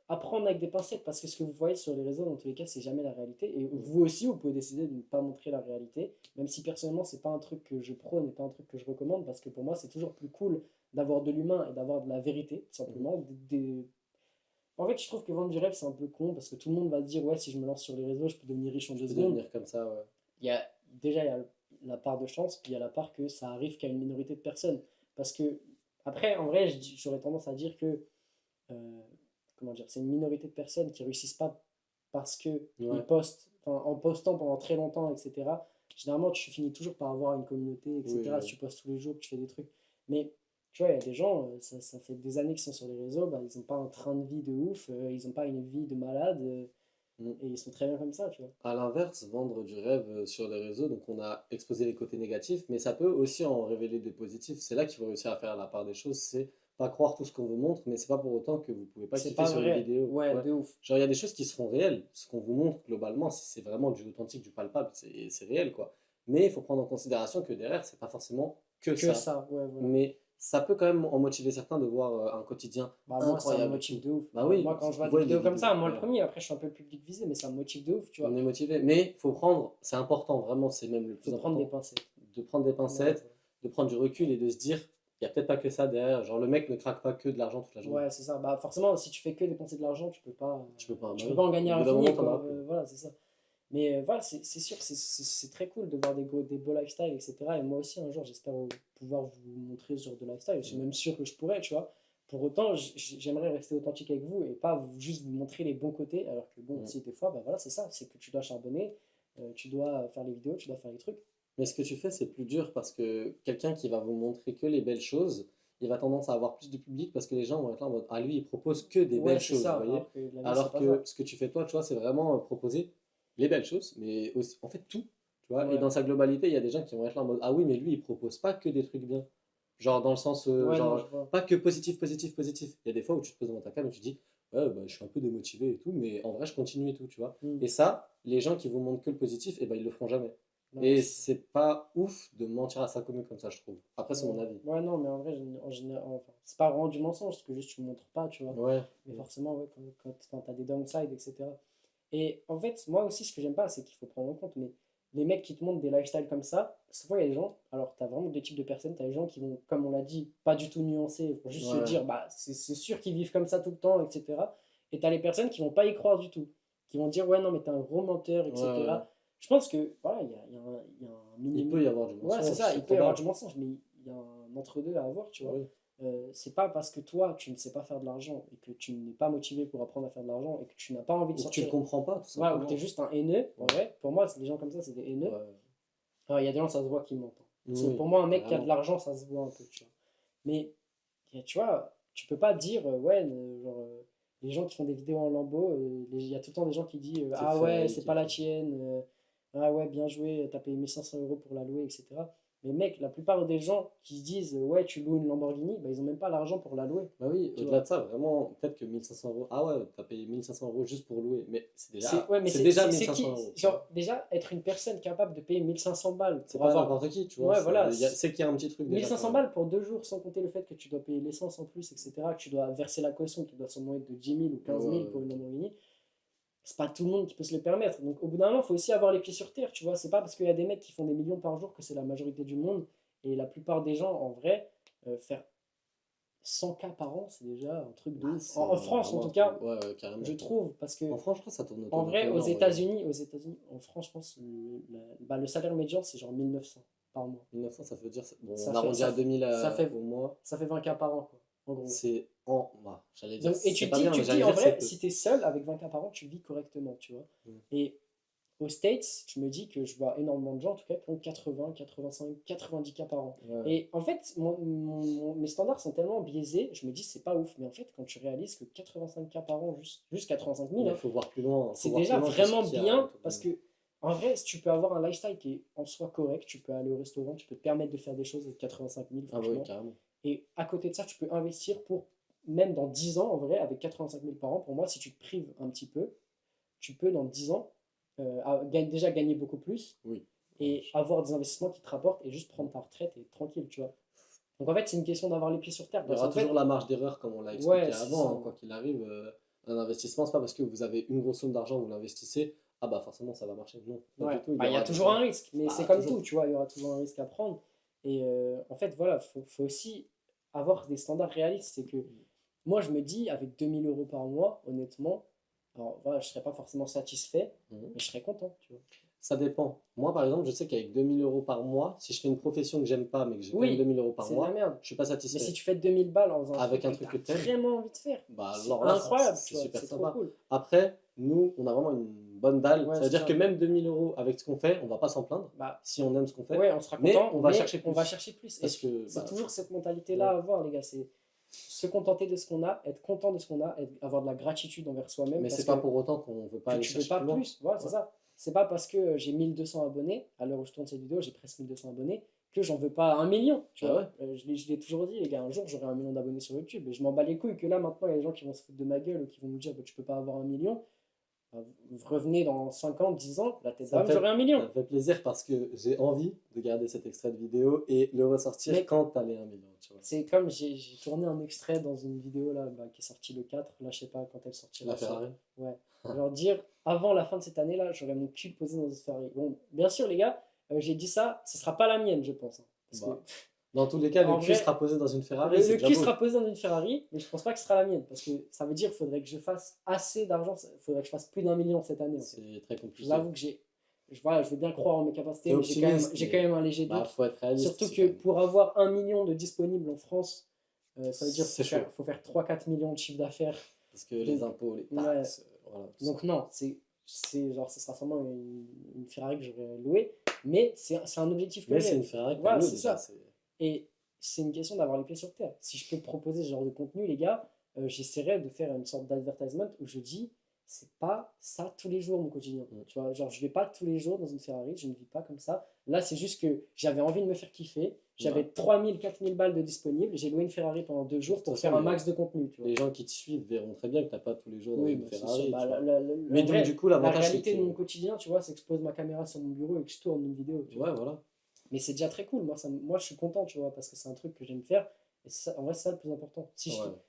à prendre avec des pincettes, parce que ce que vous voyez sur les réseaux, dans tous les cas, c'est jamais la réalité. Et Mm. vous aussi, vous pouvez décider de ne pas montrer la réalité, même si personnellement, c'est pas un truc que je prône et pas un truc que je recommande, parce que pour moi, c'est toujours plus cool d'avoir de l'humain et d'avoir de la vérité, tout Mhm. simplement. En fait, je trouve que vendre du rêve, c'est un peu con, parce que tout le monde va se dire, ouais, si je me lance sur les réseaux, je peux devenir riche en Je deux peux secondes. devenir comme ça, ouais. Il y a, déjà, il y a la part de chance, puis il y a la part que ça arrive qu'à une minorité de personnes. Parce que, après, en vrai, j'aurais tendance à dire que euh, comment dire, c'est une minorité de personnes qui réussissent pas parce que ils Ouais. postent, enfin, en postant pendant très longtemps, etc. Généralement, tu finis toujours par avoir une communauté, Oui, etc. Si oui. tu postes tous les jours, que tu fais des trucs. Mais tu vois, il y a des gens, ça fait des années qu'ils sont sur les réseaux, bah, ils n'ont pas un train de vie de ouf, ils n'ont pas une vie de malade, Mm. et ils sont très bien comme ça, tu vois. À l'inverse, vendre du rêve sur les réseaux, donc on a exposé les côtés négatifs, mais ça peut aussi en révéler des positifs. C'est là qu'il faut réussir à faire la part des choses, c'est pas croire tout ce qu'on vous montre, mais c'est pas pour autant que vous pouvez pas C'est kiffer pas sur les vrai, vidéos. ouais, Ouais. de ouf. Genre il y a des choses qui seront réelles, ce qu'on vous montre globalement, si c'est vraiment du authentique, du palpable, c'est réel quoi. Mais il faut prendre en considération que derrière, c'est pas forcément que Que ça. ça, ouais, voilà. Mais ça peut quand même en motiver certains de voir un quotidien Bah, moi, ça me incroyable et motive tout. de ouf. Bah oui, Moi, quand je on vois des voit des vidéos comme vidéos ça, moi le incroyables. premier, après, je suis un peu le public visé, mais ça me motive de ouf, tu On vois. est motivé, mais il faut prendre, c'est important, vraiment, c'est même le Faut plus prendre des important, pincettes. de prendre des Ouais, pincettes, de prendre du recul et de se dire, il n'y a peut-être pas que ça derrière. Genre, le mec ne craque pas que de l'argent toute la journée. ouais, c'est ça. Bah, forcément, si tu fais que dépenser de l'argent, Tu peux pas, bah tu peux oui. pas en gagner Au à bout d'un l'infini, moment, t'en quoi. auras plus. Voilà, c'est ça. Mais voilà, c'est sûr, c'est très cool de voir des beaux lifestyles, etc. Et moi aussi, un jour, j'espère pouvoir vous montrer ce genre de lifestyle. Je suis Ouais. même sûr que je pourrais, tu vois. pour autant, j'aimerais rester authentique avec vous et pas juste vous montrer les bons côtés, alors que bon, Mm. si des fois, bah voilà, c'est ça, c'est que tu dois charbonner, tu dois faire les vidéos, tu dois faire les trucs. Mais ce que tu fais, c'est plus dur parce que quelqu'un qui va vous montrer que les belles choses, il va tendance à avoir plus de public parce que les gens vont être là en mode, ah lui, il propose que des Ouais, belles c'est choses, vous ça, voyez? alors que la vie, c'est Alors pas que ça. ce que tu fais toi, tu vois, c'est vraiment proposer les belles choses, mais aussi, en fait tout, tu vois? Et Ouais, dans sa globalité, il y a des gens qui vont être là en mode, ah oui, mais lui, il propose pas que des trucs bien. Genre dans le sens, ouais, non, je genre, vois. pas que positif, positif, positif. Il y a des fois où tu te poses devant ta cam et tu dis, ouais, bah, je suis un peu démotivé et tout, mais en vrai, je continue et tout, tu vois? Hmm. Et ça, les gens qui vous montrent que le positif, eh ben, ils le feront jamais. Ouais, Et c'est pas ouf de mentir à sa commune comme ça, je trouve. Après, c'est ouais. mon avis. Ouais, non, mais en vrai, en général, enfin, c'est pas vraiment du mensonge, parce que juste tu le montres pas, tu vois. Ouais. Mais forcément, ouais, quand t'as des downsides, etc. Et en fait, moi aussi, ce que j'aime pas, c'est qu'il faut prendre en compte, mais les mecs qui te montrent des lifestyles comme ça, souvent il y a des gens, alors t'as vraiment deux types de personnes, t'as des gens qui vont, comme on l'a dit, pas du tout nuancer, ils vont juste se Ouais. dire, bah c'est sûr qu'ils vivent comme ça tout le temps, etc. Et t'as les personnes qui vont pas y croire du tout, qui vont dire, ouais, non, mais t'es un gros menteur, Ouais, ouais. etc. Je pense que, voilà, il y a un Il minimum. peut y avoir du Ouais, c'est mensonge, ça, c'est il peut y avoir du probable. mensonge, mais il y a un entre-deux à avoir, tu vois. Oui. C'est pas parce que toi, tu ne sais pas faire de l'argent et que tu n'es pas motivé pour apprendre à faire de l'argent et que tu n'as pas envie de Ou que tu le sortir. comprends pas, tout Ouais, ou que tu es simplement. juste un haineux, en Ouais. vrai. Pour moi, c'est des gens comme ça, c'est des haineux. Ouais. Alors, il y a des gens, ça se voit qui mentent, hein. Parce que Oui, pour moi, un mec qui a de carrément. l'argent, ça se voit un peu, tu vois. Mais, tu vois, tu peux pas dire, ouais, genre, les gens qui font des vidéos en lambeau, il y a tout le temps des gens qui disent, C'est ah ouais, fake c'est et pas la tout. tienne, ah ouais, bien joué, t'as payé 1500 € pour la louer, etc. Mais mec, la plupart des gens qui disent, ouais, tu loues une Lamborghini, bah, ils ont même pas l'argent pour la louer, Bah oui, tu au-delà de vois. ça, vraiment, peut-être que 1500 euros. Ah ouais, t'as payé 1500 € juste pour louer. Mais Ouais, mais c'est déjà c'est 1500 qui? euros, tu vois. Genre, déjà, être une personne capable de payer 1500 balles C'est pour pas avoir. n'importe qui, tu vois. Ouais, voilà. C'est qu'il y a un petit truc déjà quand 1500 même. balles pour 2 jours, sans compter le fait que tu dois payer l'essence en plus, etc. Que tu dois verser la caution qui doit sûrement être de 10 000 ou Ouais, 15 000 ouais, pour une ok. Lamborghini. C'est pas tout le monde qui peut se le permettre. Donc, au bout d'un moment, il faut aussi avoir les pieds sur terre, tu vois. C'est pas parce qu'il y a des mecs qui font des millions par jour que c'est la majorité du monde. Et la plupart des gens, en vrai, faire 100K par an, c'est déjà un truc de Bah, ouf. En c'est France, en vraiment un tout truc. cas, Ouais, ouais, je carrément. trouve, parce En que France, je crois que ça tourne en autour de vrai, combien en moyenne? En France, je pense, bah, le salaire médian, c'est genre 1900 par mois. 1900, ça veut dire. Bon, Ça on fait, arrondit ça, à 2000 ça fait, au mois. ça fait 20K par an, quoi, en gros. C'est en. Bah, j'allais dire, Donc, et c'est pas bien, tu mais te dis, j'allais en dire c'est vrai, peu. si tu es seul avec 20K par an, tu vis correctement, tu vois. Mm. Et aux States, je me dis que je vois énormément de gens, en tout cas, qui ont 80, 85, 90K par an. Ouais. Et en fait, mes standards sont tellement biaisés, je me dis, c'est pas ouf. Mais en fait, quand tu réalises que 85K par an, juste 85 000, Mais il hein, faut voir plus loin. Faut c'est voir plus déjà loin que ce vraiment qu'il y a bien autour de parce nous. que, en vrai, si tu peux avoir un lifestyle qui est en soi correct, tu peux aller au restaurant, tu peux te permettre de faire des choses avec 85 000, Ah bah oui, franchement. carrément. Et à côté de ça, tu peux investir pour, même dans 10 ans, en vrai, avec 85 000 par an. Pour moi, si tu te prives un petit peu, tu peux, dans 10 ans, déjà gagner beaucoup plus Oui. et avoir des investissements qui te rapportent et juste prendre ta retraite et être tranquille, tu vois. Donc en fait, c'est une question d'avoir les pieds sur terre. Il y Parce aura qu'en toujours fait, la marge d'erreur, comme on l'a ouais, expliqué c'est ça. avant, hein. Quoi qu'il arrive, un investissement, c'est pas parce que vous avez une grosse somme d'argent, vous l'investissez, ah bah forcément ça va marcher. Non, pas du Ouais, tout. Il y bah, il y a aura des toujours un erreurs. risque, mais c'est Bah, comme tout, toujours. tu vois, il y aura toujours un risque à prendre. Et en fait, voilà, faut aussi avoir des standards réalistes. C'est que moi, je me dis, avec 2000 € par mois, honnêtement, alors voilà, je serais pas forcément satisfait, Mhm. mais je serais content, tu vois. Ça dépend. Moi, par exemple, je sais qu'avec 2000 € par mois, si je fais une profession que j'aime pas, mais que j'ai quand même Oui, 2000 € par c'est de la mois, merde. je suis pas Mais si satisfait. tu fais 2000 balles en faisant un Avec truc un que tu truc as que t'aimes, vraiment envie de faire, bah c'est alors là, incroyable, tu c'est vois, super c'est trop sympa. cool. Après, nous, on a vraiment une bonne dalle. Ouais, Ça veut c'est dire que ça. même 2000 € avec ce qu'on fait, on va pas s'en plaindre Bah, si on aime ce qu'on fait, ouais, on sera mais content, on va mais chercher on va plus. chercher plus. Et Parce que, c'est bah, toujours cette mentalité-là ouais. à avoir, les gars. C'est se contenter de ce qu'on a, être content de ce qu'on a, avoir de la gratitude envers soi-même. Mais Parce c'est pas que pour autant qu'on veut pas aller tu veux chercher pas plus loin. plus. Voilà, c'est Ouais. ça. C'est pas parce que j'ai 1200 abonnés, à l'heure où je tourne cette vidéo, j'ai presque 1200 abonnés, que j'en veux pas 1 million. Tu Ah vois. ouais. Je l'ai toujours dit, les gars, un jour j'aurai 1 million d'abonnés sur YouTube. Et je m'en bats les couilles que là, maintenant, il y a des gens qui vont se foutre de ma gueule ou qui vont me dire, bah, tu peux pas avoir 1 million. Bah, vous revenez dans 5 ans, 10 ans, la tête Ça me d'âme, j'aurai fait, 1 million. ça me fait plaisir parce que j'ai envie de garder cet extrait de vidéo et le ressortir Mais quand t'as les 1 million, tu vois. c'est comme j'ai tourné un extrait dans une vidéo là, bah, qui est sortie le 4. Là, je sais pas quand elle sortira. La Ferrari. Ouais. Genre dire, avant la fin de cette année là, j'aurai mon cul posé dans une Ferrari. Bon, bien sûr, les gars, j'ai dit ça, ce sera pas la mienne, je pense, hein. Parce que, Bah, dans tous les cas, le en cul vrai, sera posé dans une Ferrari, le c'est déjà cul beau. sera posé dans une Ferrari, mais je pense pas que ce sera la mienne. Parce que ça veut dire qu'il faudrait que je fasse assez d'argent, il faudrait que je fasse plus d'1 million cette année, en fait. C'est très Je vous compliqué. avoue que voilà, je veux bien croire en mes capacités, T'es mais optimiste, j'ai quand mais même un léger bah, doute. faut être réaliste Surtout aussi, quand que même. pour avoir 1 million de disponibles en France, Ça veut dire C'est qu'il chaud. faut faire 3-4 millions de chiffre d'affaires. Parce que les Donc, impôts, les ouais. taxes, voilà. Donc non, genre, ce sera sûrement une Ferrari que j'aurais louée, mais c'est un objectif que Mais c'est j'ai. une Ferrari que t'as Voilà, louée c'est déjà. ça. Et c'est une question d'avoir les pieds sur terre. Si je peux proposer ce genre de contenu, les gars, j'essaierai de faire une sorte d'advertisement où je dis, c'est pas ça tous les jours mon quotidien. Mm. Tu vois, genre, je vais pas tous les jours dans une Ferrari, je ne vis pas comme ça. Là, c'est juste que j'avais envie de me faire kiffer. J'avais Ouais. 3000-4000 balles de disponibles. J'ai loué une Ferrari pendant 2 jours De toute pour façon, faire un max de contenu. Tu vois. Les gens qui te suivent verront très bien que t'as pas tous les jours dans Oui, une bah, c'est sûr. Ferrari, Bah, tu vois. Mais Mais donc, du coup, la l'avantage, c'est réalité que. de mon quotidien, tu vois, c'est que je pose ma caméra sur mon bureau et que je tourne une vidéo. Tu vois. Ouais, voilà. Mais c'est déjà très cool. Moi, je suis content, tu vois, parce que c'est un truc que j'aime faire. Et en vrai, c'est ça le plus important.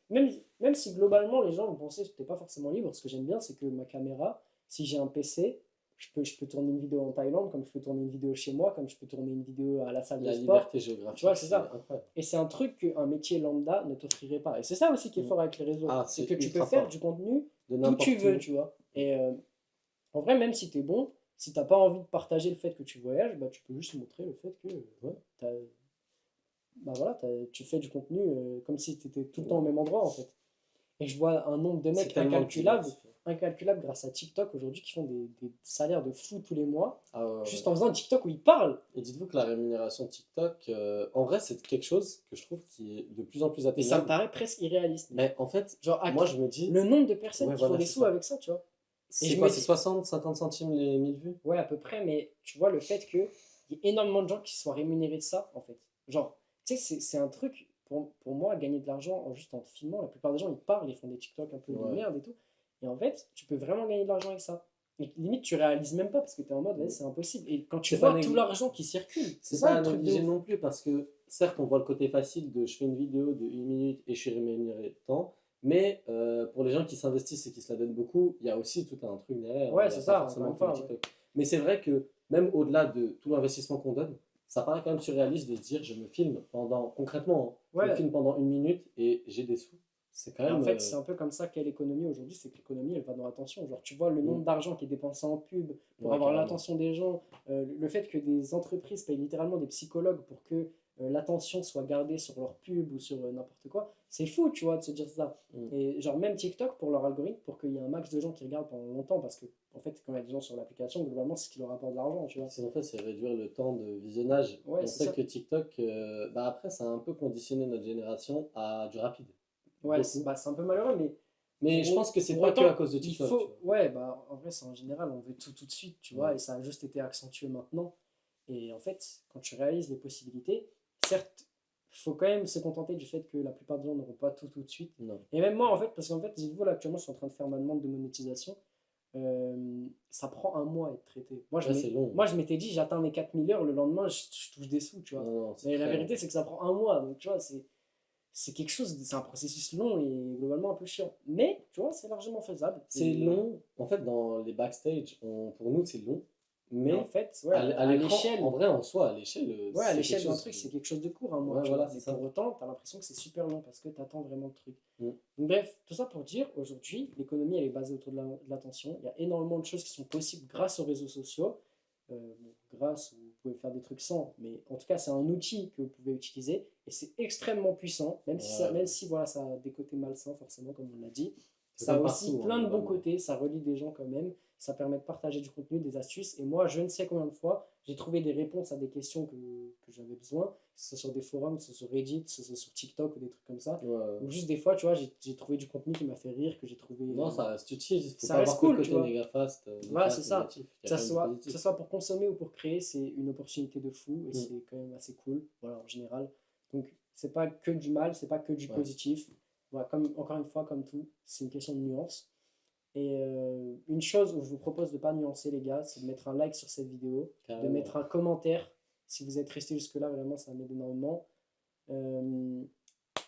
Ouais. Même si globalement, les gens vont penser que je n'étais pas forcément libre, ce que j'aime bien, c'est que ma caméra, si j'ai un PC, je peux tourner une vidéo en Thaïlande, comme je peux tourner une vidéo chez moi, comme je peux tourner une vidéo à la salle de La sport. liberté géographique, Tu vois, c'est c'est ça. incroyable. Et c'est un truc qu'un métier lambda ne t'offrirait pas. Et c'est ça aussi qui est Mm. fort avec les réseaux. Ah, C'est c'est que tu peux ultra faire fort. du contenu De d'où n'importe tu veux, où. tu vois. Et en vrai, même si tu es bon, si t'as pas envie de partager le fait que tu voyages, bah, tu peux juste montrer le fait que ouais, bah, voilà, tu fais du contenu comme si tu étais tout le temps au même endroit en fait. Et je vois un nombre de C'est mecs tellement incalculables, diversifié. incalculables grâce à TikTok aujourd'hui qui font des salaires de fou tous les mois, Ah ouais, juste ouais. en faisant un TikTok où ils parlent. Et dites-vous que la rémunération TikTok, en vrai, c'est quelque chose que je trouve qui est de plus en plus Et ça me atteignable. paraît presque irréaliste. Mais en fait, Genre, moi, je me dis, le nombre de personnes ouais, qui font voilà, des c'est sous ça. avec ça, tu vois. Et C'est je quoi? me C'est dis, 60, 50 centimes les 1000 vues? ouais, à peu près, mais tu vois, le fait qu'il y ait énormément de gens qui soient rémunérés de ça, en fait. Genre, tu sais, c'est un truc, pour moi, gagner de l'argent juste en te filmant. La plupart des gens, ils parlent, ils font des TikTok un peu de Ouais. merde et tout. Et en fait, tu peux vraiment gagner de l'argent avec ça. Et limite, tu réalises même pas parce que tu es en mode, ouais, c'est impossible. Et quand tu C'est pas vois tout négli- l'argent qui circule, c'est C'est ça pas à le truc de négliger ouf. non plus parce que certes on voit le côté facile de je fais une vidéo de 1 minute et je suis rémunéré de temps, mais pour les gens qui s'investissent et qui se la donnent beaucoup, il y a aussi tout un truc derrière, hein. Ouais, Il n'y a c'est pas ça, encore forcément une que le fois. Ouais. TikTok. Mais c'est vrai que même au-delà de tout l'investissement qu'on donne, ça paraît quand même surréaliste de se dire je me filme pendant, concrètement, hein, je me Ouais. filme pendant 1 minute et j'ai des sous. C'est quand Et en même. fait, c'est un peu comme ça qu'est l'économie aujourd'hui, c'est que l'économie, elle va dans l'attention. Genre, tu vois le nombre d'argent qui est dépensé en pub pour Ouais, avoir carrément. l'attention des gens, le fait que des entreprises payent littéralement des psychologues pour que l'attention soit gardée sur leur pub ou sur n'importe quoi, c'est fou, tu vois, de se dire ça. Mm. Et genre, même TikTok, pour leur algorithme, pour qu'il y ait un max de gens qui regardent pendant longtemps, parce que, en fait, quand il y a des gens sur l'application, globalement, c'est ce qui leur apporte de l'argent, tu vois. En fait, c'est réduire le temps de visionnage. Ouais, On c'est sait ça. que TikTok, bah après, ça a un peu conditionné notre génération à du rapide. Ouais, Beaucoup. bah, c'est un peu malheureux, mais Mais je pense que c'est pour pas que à autant, cause de il TikTok, tu faut. vois. Ouais, bah en vrai, c'est en général, on veut tout de suite, tu vois, Ouais. et ça a juste été accentué maintenant. Et en fait, quand tu réalises les possibilités, certes, il faut quand même se contenter du fait que la plupart des gens n'auront pas tout de suite. Non. Et même moi, en fait, parce qu'en fait, dites-vous, là, actuellement, je suis en train de faire ma demande de monétisation. Ça prend un mois à être traité. Ouais, c'est long. Moi, je m'étais dit, j'atteins mes 4000 heures, le lendemain, je touche des sous, tu vois. Non, Mais la très vérité, long. c'est que ça prend un mois. Donc, tu vois, c'est quelque chose, c'est un processus long et globalement un peu chiant. Mais, tu vois, c'est largement faisable. C'est long. En fait, dans les backstage, pour nous, c'est long. Mais en Mais fait, ouais, à à l'écran, l'échelle, en vrai, en soi, à l'échelle, ouais, à c'est l'échelle quelque d'un chose. truc, c'est quelque chose de court, un mois, Ouais, tu voilà, vois. c'est Mais ça. pour autant, t'as l'impression que c'est super long parce que t'attends vraiment le truc. Mm. Donc, bref, tout ça pour dire, aujourd'hui, l'économie, elle est basée autour de l'attention. Il y a énormément de choses qui sont possibles grâce aux réseaux sociaux. Bon, grâce, vous pouvez faire des trucs sans, mais en tout cas, c'est un outil que vous pouvez utiliser et c'est extrêmement puissant, Ouais. même si voilà, ça a des côtés malsains, forcément, comme on l'a dit. C'est Ça a comme aussi partout, hein, plein de bons globalement. côtés, ça relie des gens quand même, ça permet de partager du contenu, des astuces. Et moi, je ne sais combien de fois, j'ai trouvé des réponses à des questions que j'avais besoin, que ce soit sur des forums, que ce soit sur Reddit, que ce soit sur TikTok ou des trucs comme ça. Ouais. Ou juste des fois, tu vois, j'ai trouvé du contenu qui m'a fait rire, que j'ai trouvé. Non, ça reste utile. Il faut ça pas reste avoir que le cool, tu côté vois. négafaste, Voilà, néfaste, c'est ça. négatif. Il y a quand même du Que positif. ce soit pour consommer ou pour créer, c'est une opportunité de fou et Mm. c'est quand même assez cool, voilà, en général. Donc, c'est pas que du mal, c'est pas que du Ouais. positif. Voilà, encore une fois, comme tout, c'est une question de nuance. Et une chose où je vous propose de ne pas nuancer, les gars, c'est de mettre un like sur cette vidéo, de Carrément. mettre un commentaire. Si vous êtes resté jusque-là, vraiment, ça m'aide énormément.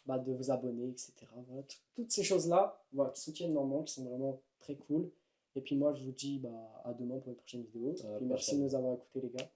Bah, de vous abonner, etc. Voilà, toutes ces choses-là voilà, qui soutiennent énormément, qui sont vraiment très cool. Et puis moi, je vous dis bah, à demain pour une prochaine vidéo. À la Et merci de prochaine. nous avoir écoutés, les gars.